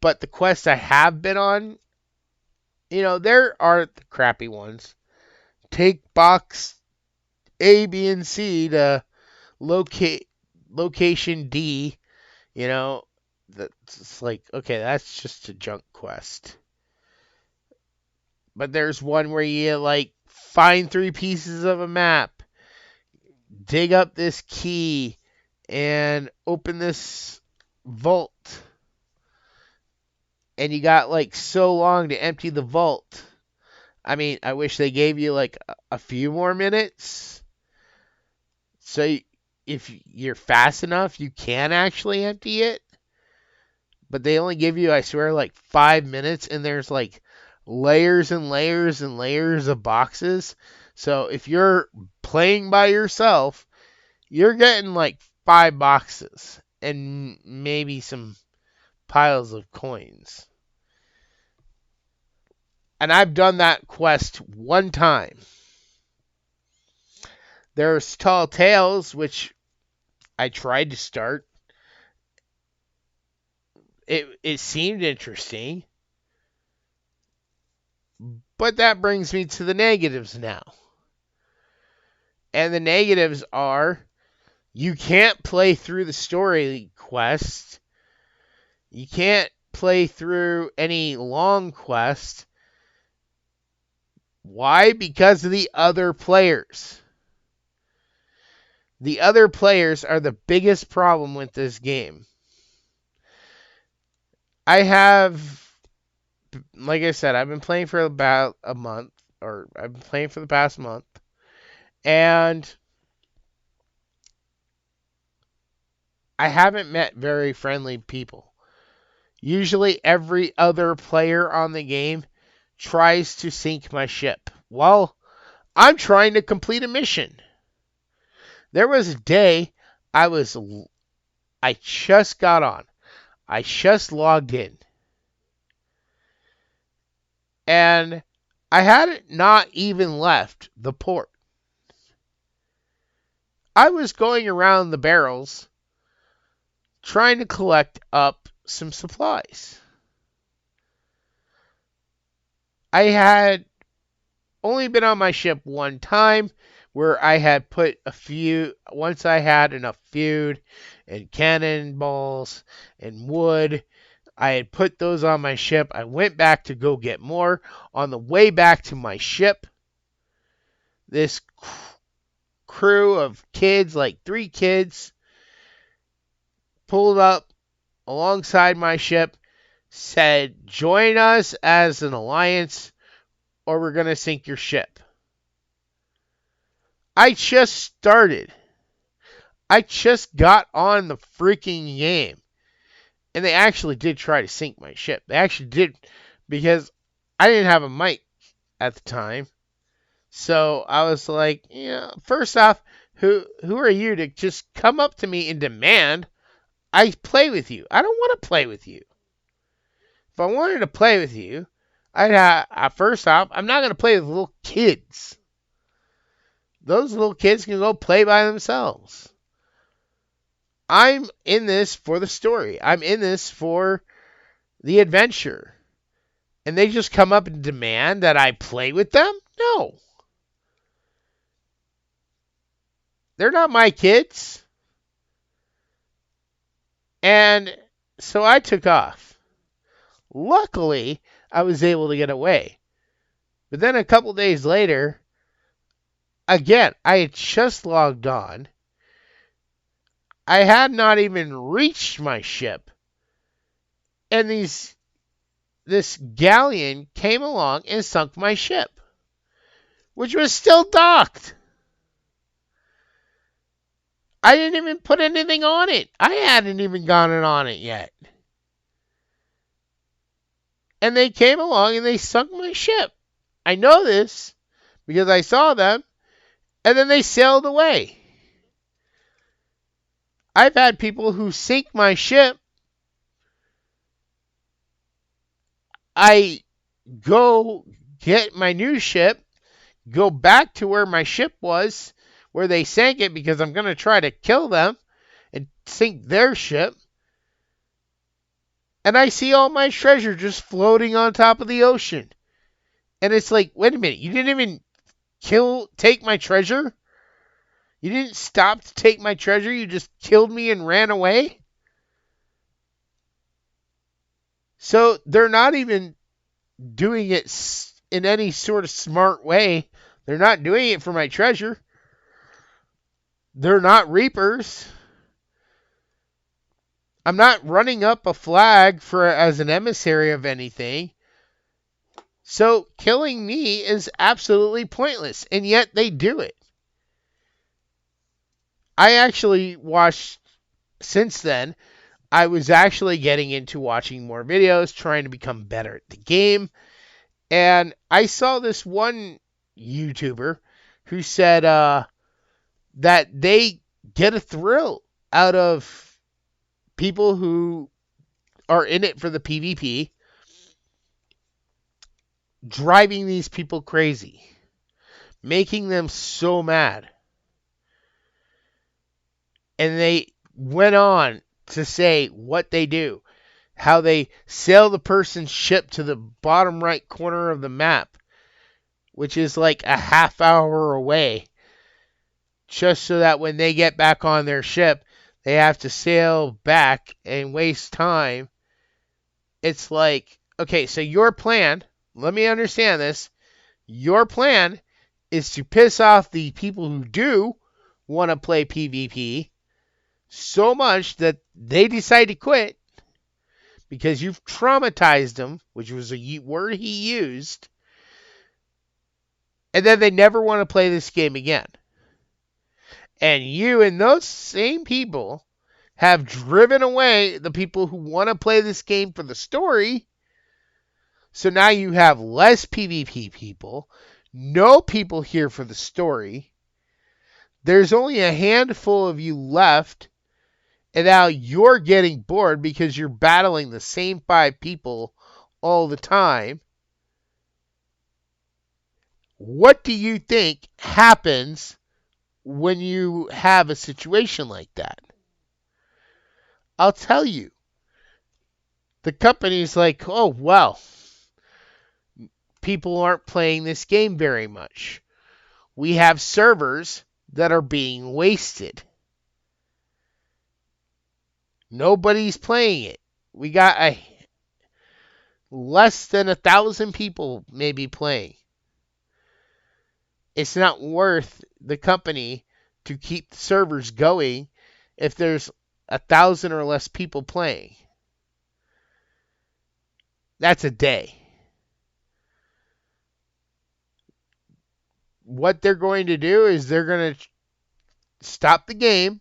But the quests I have been on, there are the crappy ones. Take box A, B, and C to location D. That's like, okay, that's just a junk quest. But there's one where you find 3 pieces of a map, dig up this key, and open this vault. And you got so long to empty the vault. I mean, I wish they gave you a few more minutes. So if you're fast enough, you can actually empty it. But they only give you, I swear, 5 minutes, and there's layers and layers and layers of boxes. So if you're playing by yourself, you're getting 5 boxes and maybe some piles of coins. And I've done that quest one time. There's Tall Tales, which I tried to start. It seemed interesting. But that brings me to the negatives now. And the negatives are you can't play through the story quest. You can't play through any long quest. Why? Because of the other players. The other players are the biggest problem with this game. I have, like I said, I've been playing for about a month, or I've been playing for the past month, and I haven't met very friendly people. Usually every other player on the game tries to sink my ship while I'm trying to complete a mission. There was a day I just got on. I just logged in. And I hadn't not even left the port. I was going around the barrels trying to collect up some supplies. I had only been on my ship one time where I had put once I had enough food and cannonballs and wood, I had put those on my ship. I went back to go get more. On the way back to my ship, this crew of kids, like 3 kids, pulled up alongside my ship, said, "Join us as an alliance or we're going to sink your ship." I just started. I just got on the freaking game. And they actually did try to sink my ship. They actually did, because I didn't have a mic at the time. So I was like, first off, who are you to just come up to me and demand I play with you? I don't want to play with you. If I wanted to play with you, first off, I'm not going to play with little kids. Those little kids can go play by themselves. I'm in this for the story. I'm in this for the adventure. And they just come up and demand that I play with them? No. They're not my kids. And so I took off. Luckily, I was able to get away. But then a couple days later, again, I had just logged on. I had not even reached my ship. And this galleon came along and sunk my ship, which was still docked. I didn't even put anything on it. I hadn't even gone on it yet. And they came along and they sunk my ship. I know this because I saw them, and then they sailed away. I've had people who sink my ship. I go get my new ship, go back to where my ship was, where they sank it, because I'm going to try to kill them and sink their ship. And I see all my treasure just floating on top of the ocean. And it's like, wait a minute, you didn't even take my treasure? You didn't stop to take my treasure, you just killed me and ran away? So they're not even doing it in any sort of smart way. They're not doing it for my treasure. They're not reapers. I'm not running up a flag as an emissary of anything. So killing me is absolutely pointless, and yet they do it. I actually watched, since then, I was actually getting into watching more videos, trying to become better at the game. And I saw this one YouTuber who said that they get a thrill out of people who are in it for the PvP, driving these people crazy, making them so mad. And they went on to say what they do. how they sail the person's ship to the bottom right corner of the map, which is like a half hour away, just so that when they get back on their ship, they have to sail back and waste time. It's like, okay, so your plan, let me understand this. Your plan is to piss off the people who do want to play PvP so much that they decide to quit because you've traumatized them, which was a word he used, and then they never want to play this game again. And you and those same people have driven away the people who want to play this game for the story. So now you have less PvP people, no people here for the story. There's only a handful of you left, and now you're getting bored because you're battling the same 5 people all the time. What do you think happens when you have a situation like that? I'll tell you. The company's like, oh, well, people aren't playing this game very much. We have servers that are being wasted. Nobody's playing it. We got less than 1,000 people maybe playing. It's not worth the company to keep the servers going if there's 1,000 or less people playing. That's a day. What they're going to do is they're going to stop the game,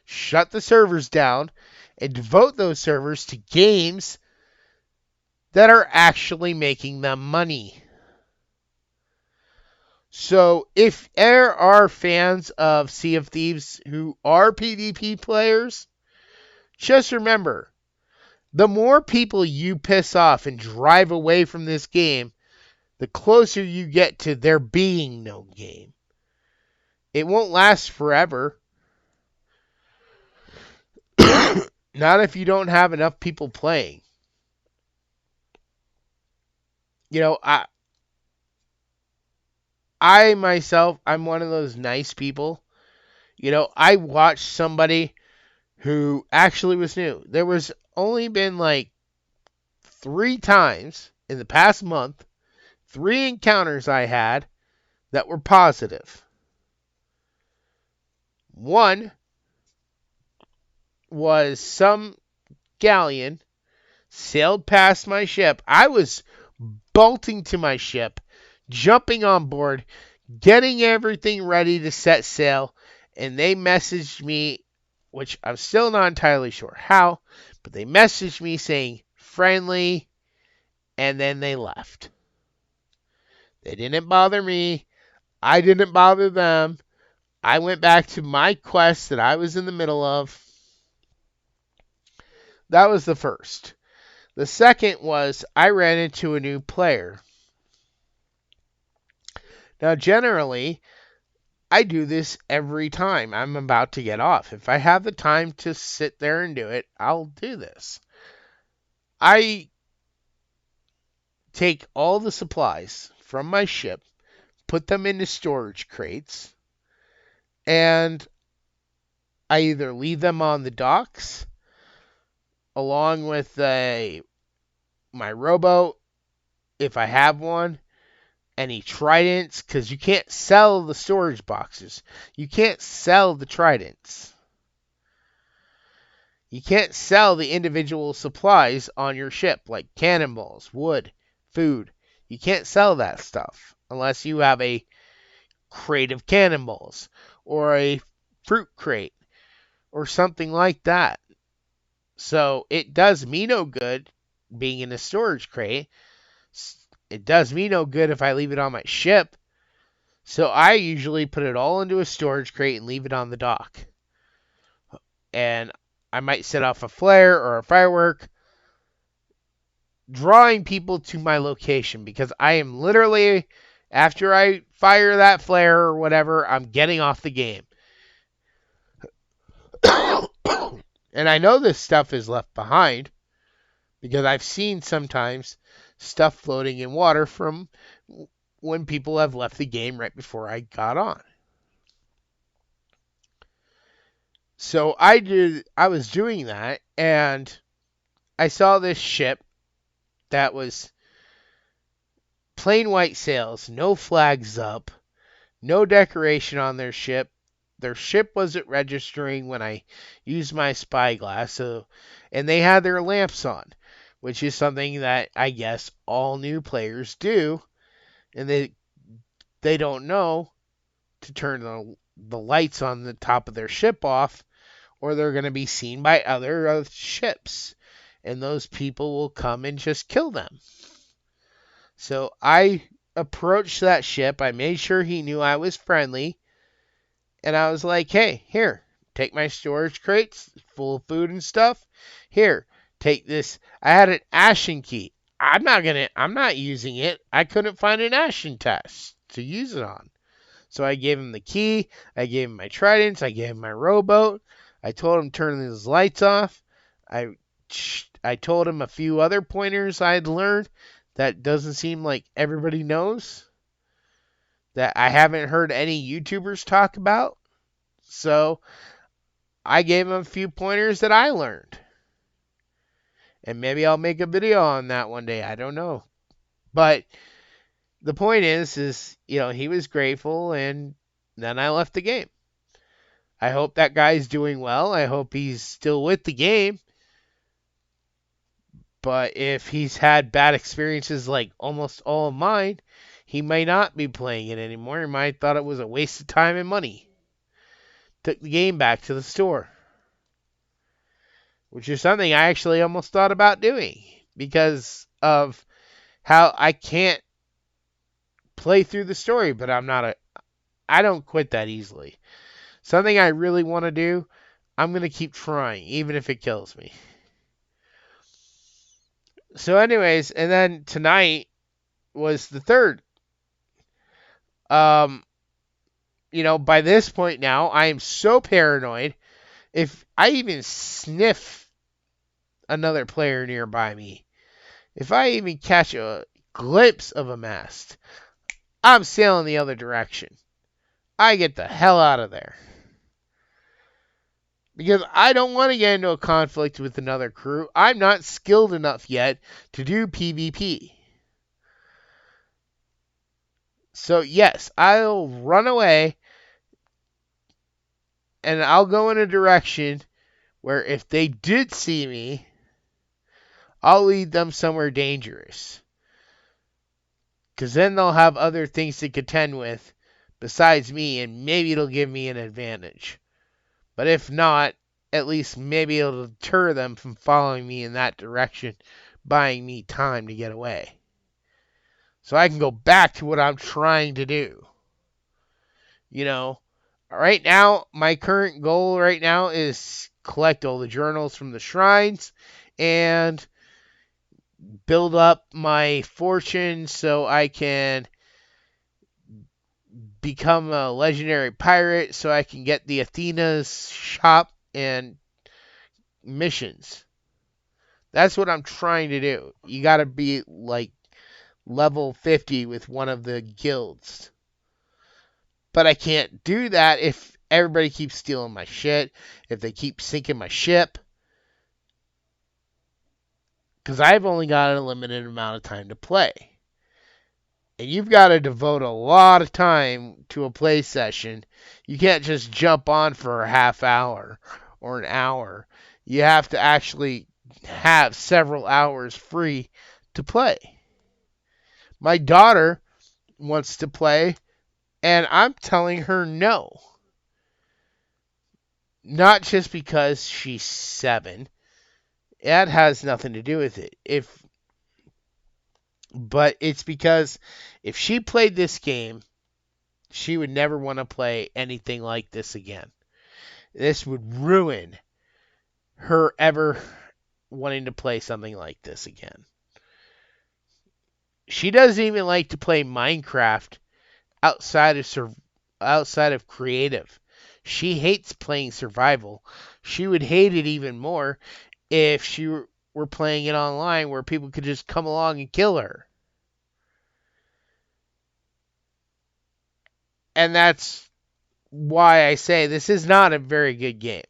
shut the servers down, and devote those servers to games that are actually making them money. So if there are fans of Sea of Thieves who are PvP players, just remember, the more people you piss off and drive away from this game, the closer you get to there being no game. It won't last forever. Not if you don't have enough people playing. You know, I myself, I'm one of those nice people. You know, I watched somebody who actually was new. There was only been like 3 times in the past month, 3 encounters I had that were positive. One was some galleon sailed past my ship. I was bolting to my ship, jumping on board, getting everything ready to set sail, and they messaged me, which I'm still not entirely sure how, but they messaged me saying friendly, and then they left. They didn't bother me. I didn't bother them. I went back to my quest that I was in the middle of. That was the first. The second was I ran into a new player. Now, generally, I do this every time I'm about to get off. If I have the time to sit there and do it, I'll do this. I take all the supplies from my ship, put them into storage crates, and I either leave them on the docks along with my rowboat, if I have one, any tridents, because you can't sell the storage boxes. You can't sell the tridents. You can't sell the individual supplies on your ship, like cannonballs, wood, food. You can't sell that stuff unless you have a crate of cannonballs or a fruit crate or something like that. So it does me no good being in a storage crate. It does me no good if I leave it on my ship. So I usually put it all into a storage crate and leave it on the dock. And I might set off a flare or a firework, drawing people to my location, because I am literally, after I fire that flare or whatever, I'm getting off the game. And I know this stuff is left behind, Because I've seen sometimes stuff floating in water from when people have left the game right before I got on. So I was doing that, and I saw this ship that was plain white sails, no flags up, no decoration on their ship. Their ship wasn't registering when I used my spyglass, and they had their lamps on, which is something that I guess all new players do, and they don't know to turn the lights on the top of their ship off, or they're going to be seen by other ships, and those people will come and just kill them. So I approached that ship. I made sure he knew I was friendly, and I was like, "Hey, here, take my storage crates full of food and stuff. Here, take this." I had an ashen key. I'm not using it. I couldn't find an ashen test to use it on. So I gave him the key, I gave him my tridents, I gave him my rowboat. I told him to turn his lights off. I told him a few other pointers I had learned that doesn't seem like everybody knows, that I haven't heard any YouTubers talk about. So I gave him a few pointers that I learned. And maybe I'll make a video on that one day. I don't know. But the point is, he was grateful, and then I left the game. I hope that guy's doing well. I hope he's still with the game. But if he's had bad experiences like almost all of mine, he may not be playing it anymore. He might have thought it was a waste of time and money. Took the game back to the store. Which is something I actually almost thought about doing, because of how I can't play through the story, but I don't quit that easily. Something I really want to do, I'm going to keep trying, even if it kills me. So anyways, and then tonight was the third. By this point now, I am so paranoid. If I even sniff another player nearby me, if I even catch a glimpse of a mast, I'm sailing the other direction. I get the hell out of there. Because I don't want to get into a conflict with another crew. I'm not skilled enough yet to do PvP. So yes, I'll run away, and I'll go in a direction where if they did see me, I'll lead them somewhere dangerous. Because then they'll have other things to contend with besides me, and maybe it'll give me an advantage. But if not, at least maybe it'll deter them from following me in that direction, buying me time to get away. So I can go back to what I'm trying to do. Right now, my current goal right now is collect all the journals from the shrines and build up my fortune so I can become a legendary pirate, so I can get the Athena's shop and missions. That's what I'm trying to do. You gotta be like level 50 with one of the guilds. But I can't do that if everybody keeps stealing my shit, if they keep sinking my ship. Because I've only got a limited amount of time to play. And you've got to devote a lot of time to a play session. You can't just jump on for a half hour or an hour. You have to actually have several hours free to play. My daughter wants to play, and I'm telling her no. Not just because she's 7. That has nothing to do with it. But it's because if she played this game, she would never want to play anything like this again. This would ruin her ever wanting to play something like this again. She doesn't even like to play Minecraft outside of creative. She hates playing survival. She would hate it even more if she we're playing it online where people could just come along and kill her. And that's why I say this is not a very good game.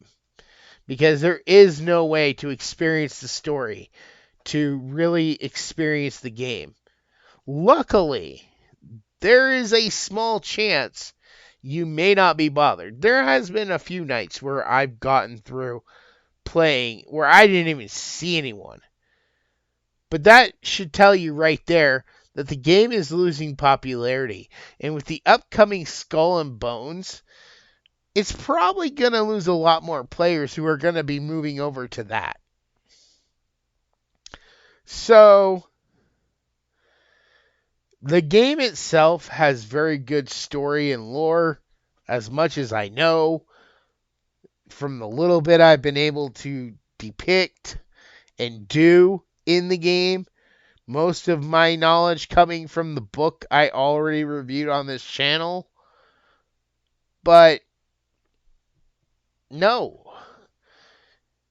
Because there is no way to experience the story, to really experience the game. Luckily, there is a small chance you may not be bothered. There has been a few nights where I've gotten through playing where I didn't even see anyone. But that should tell you right there that the game is losing popularity. And with the upcoming Skull and Bones, it's probably going to lose a lot more players who are going to be moving over to that. So, the game itself has very good story and lore, as much as I know from the little bit I've been able to depict and do in the game. Most of my knowledge coming from the book I already reviewed on this channel. But no.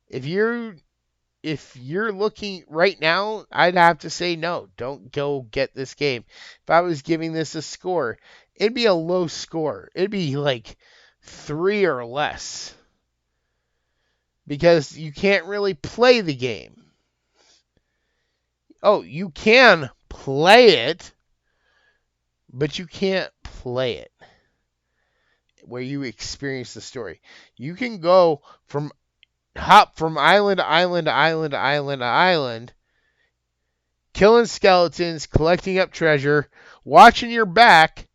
If you're looking right now, I'd have to say no. Don't go get this game. If I was giving this a score, it'd be a low score. It'd be like 3 or less. Because you can't really play the game. Oh, you can play it, but you can't play it where you experience the story. You can hop from island to island to island to island to island, killing skeletons, collecting up treasure, watching your back,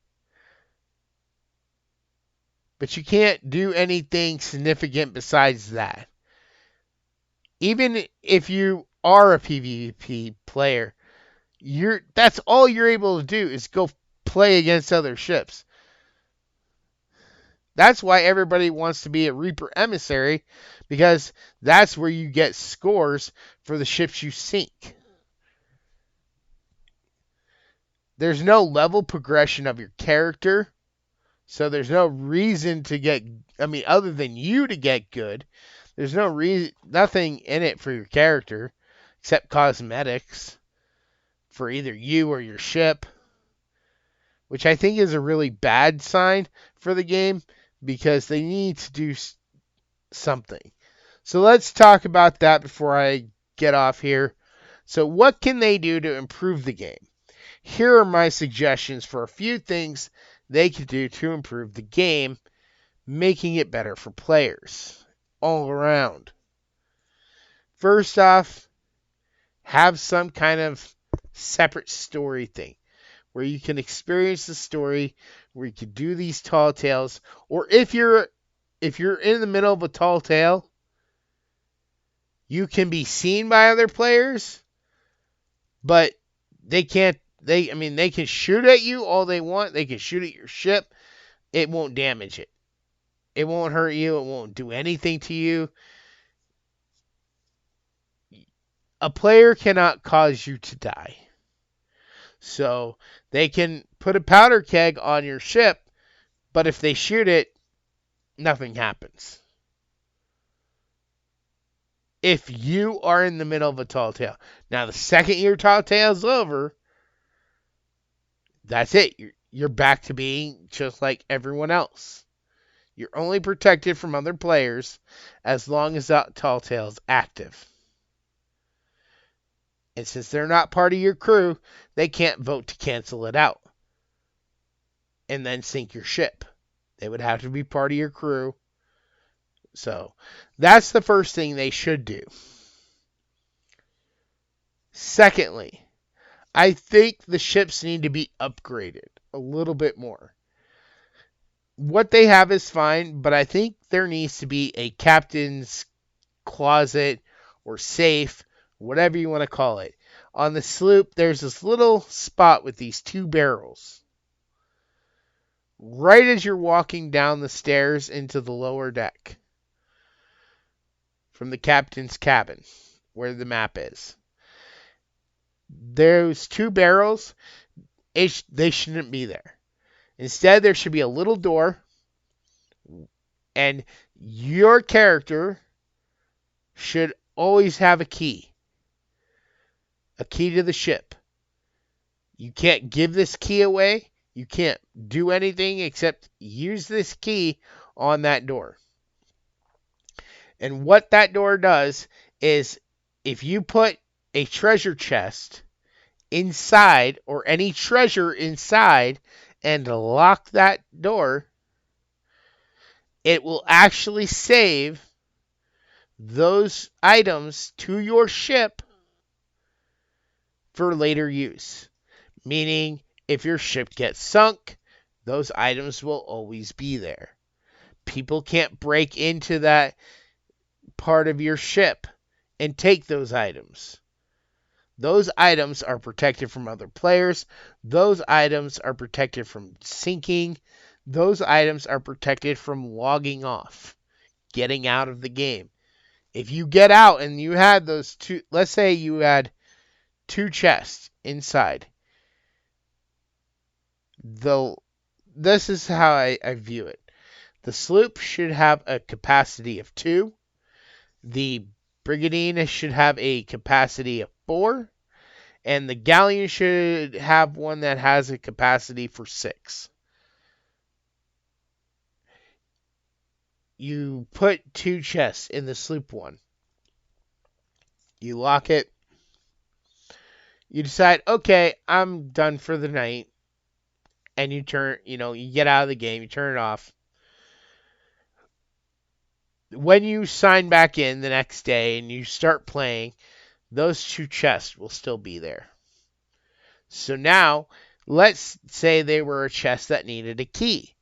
but you can't do anything significant besides that. Even if you are a PvP player, that's all you're able to do is go play against other ships. That's why everybody wants to be a Reaper emissary, because that's where you get scores for the ships you sink. There's no level progression of your character, so there's no reason to get, other than you to get good, there's nothing in it for your character, except cosmetics for either you or your ship, which I think is a really bad sign for the game, because they need to do something. So let's talk about that before I get off here. So what can they do to improve the game? Here are my suggestions for a few things they could do to improve the game, making it better for players all around. First off, have some kind of separate story thing where you can experience the story, where you can do these tall tales, or if you're in the middle of a tall tale, you can be seen by other players, but they can shoot at you all they want. They can shoot at your ship. It won't damage it. It won't hurt you. It won't do anything to you. A player cannot cause you to die. So they can put a powder keg on your ship, but if they shoot it, nothing happens. If you are in the middle of a tall tale. Now, the second your tall tale is over, that's it. You're back to being just like everyone else. You're only protected from other players as long as that tall tale is active. And since they're not part of your crew, they can't vote to cancel it out and then sink your ship. They would have to be part of your crew. So that's the first thing they should do. Secondly, I think the ships need to be upgraded a little bit more. What they have is fine, but I think there needs to be a captain's closet or safe, whatever you want to call it. On the sloop, there's this little spot with these 2 barrels. Right as you're walking down the stairs into the lower deck. From the captain's cabin, where the map is. Those 2 barrels, they shouldn't be there. Instead, there should be a little door, and your character should always have a key. a key to the ship. You can't give this key away. You can't do anything except use this key on that door. And what that door does is if you put a treasure chest inside or any treasure inside and lock that door, it will actually save those items to your ship for later use. Meaning, if your ship gets sunk, those items will always be there. People can't break into that part of your ship and take those items. Those items are protected from other players. Those items are protected from sinking. Those items are protected from logging off, getting out of the game. If you get out and you had those two, let's say you had two chests inside. This is how I view it. The sloop should have a capacity of 2. The brigantine should have a capacity of 4. And the galleon should have one that has a capacity for 6. You put 2 chests in the sloop one. You lock it. You decide, okay, I'm done for the night. And you you get out of the game, you turn it off. When you sign back in the next day and you start playing, those 2 chests will still be there. So now, let's say they were a chest that needed a key.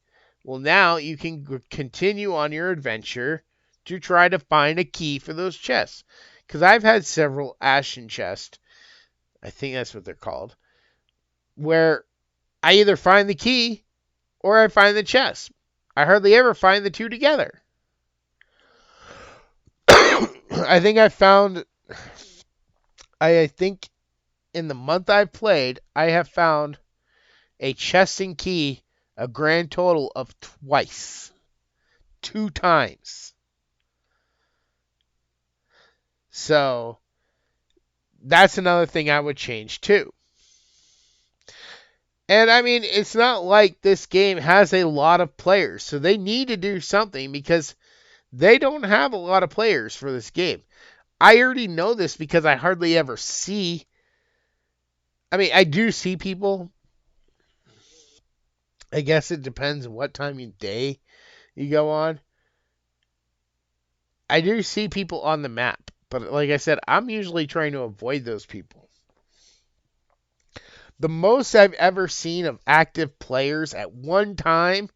Well, now you can continue on your adventure to try to find a key for those chests. Because I've had several Ashen chests, I think that's what they're called, where I either find the key or I find the chest. I hardly ever find the two together. I think in the month I've played, I have found a chest and key a grand total of twice. 2 times. So, that's another thing I would change too. And I mean, it's not like this game has a lot of players, so they need to do something because they don't have a lot of players for this game. I already know this because I hardly ever see. I mean, I do see people. I guess it depends on what time of day you go on. I do see people on the map, but like I said, I'm usually trying to avoid those people. The most I've ever seen of active players at one time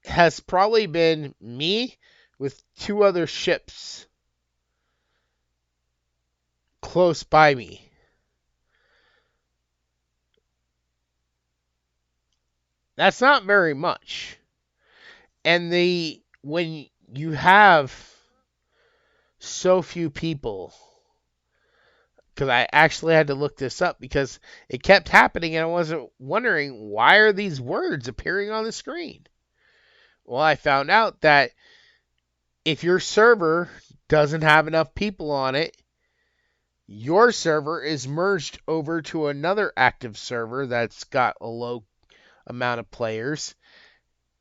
has probably been me with 2 other ships close by me. That's not very much. And when you have so few people, because I actually had to look this up because it kept happening and I wasn't wondering why are these words appearing on the screen. Well, I found out that if your server doesn't have enough people on it, your server is merged over to another active server that's got a low amount of players,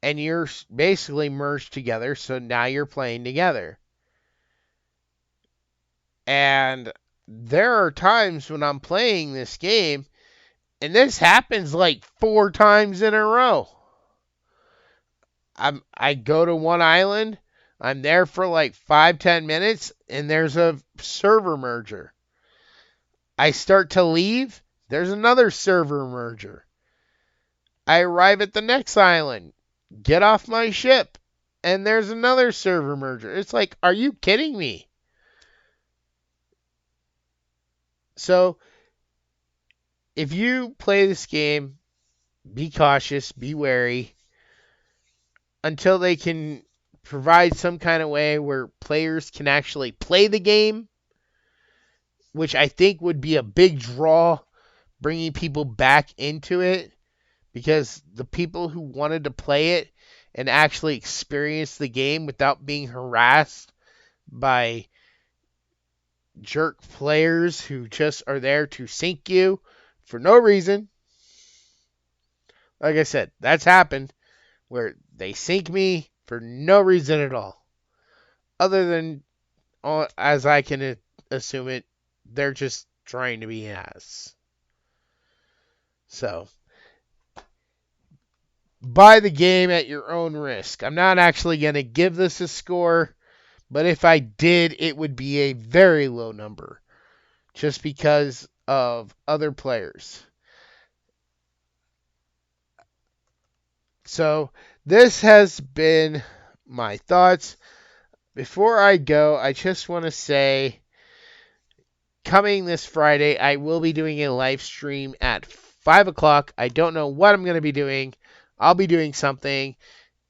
and you're basically merged together, so now you're playing together. And there are times when I'm playing this game, and this happens like 4 times in a row. I go to one island, I'm there for like 5-10 minutes, and there's a server merger. I start to leave, there's another server merger. I arrive at the next island, get off my ship, and there's another server merger. It's like, are you kidding me? So, if you play this game, be cautious, be wary, until they can provide some kind of way where players can actually play the game, which I think would be a big draw, bringing people back into it, because the people who wanted to play it and actually experience the game without being harassed by jerk players who just are there to sink you for no reason. Like I said, that's happened where they sink me for no reason at all. Other than, as I can assume it, they're just trying to be an ass. So, buy the game at your own risk. I'm not actually going to give this a score, but if I did, it would be a very low number just because of other players. So, this has been my thoughts. Before I go, I just want to say, coming this Friday, I will be doing a live stream at 5 o'clock. I don't know what I'm going to be doing. I'll be doing something.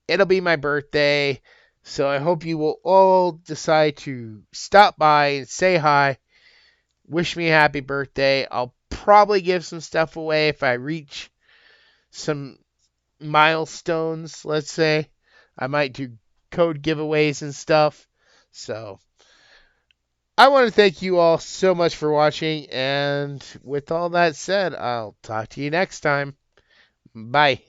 It'll be my birthday. So I hope you will all decide to stop by and say hi. Wish me a happy birthday. I'll probably give some stuff away if I reach some milestones, let's say. I might do code giveaways and stuff. So I want to thank you all so much for watching. And with all that said, I'll talk to you next time. Bye.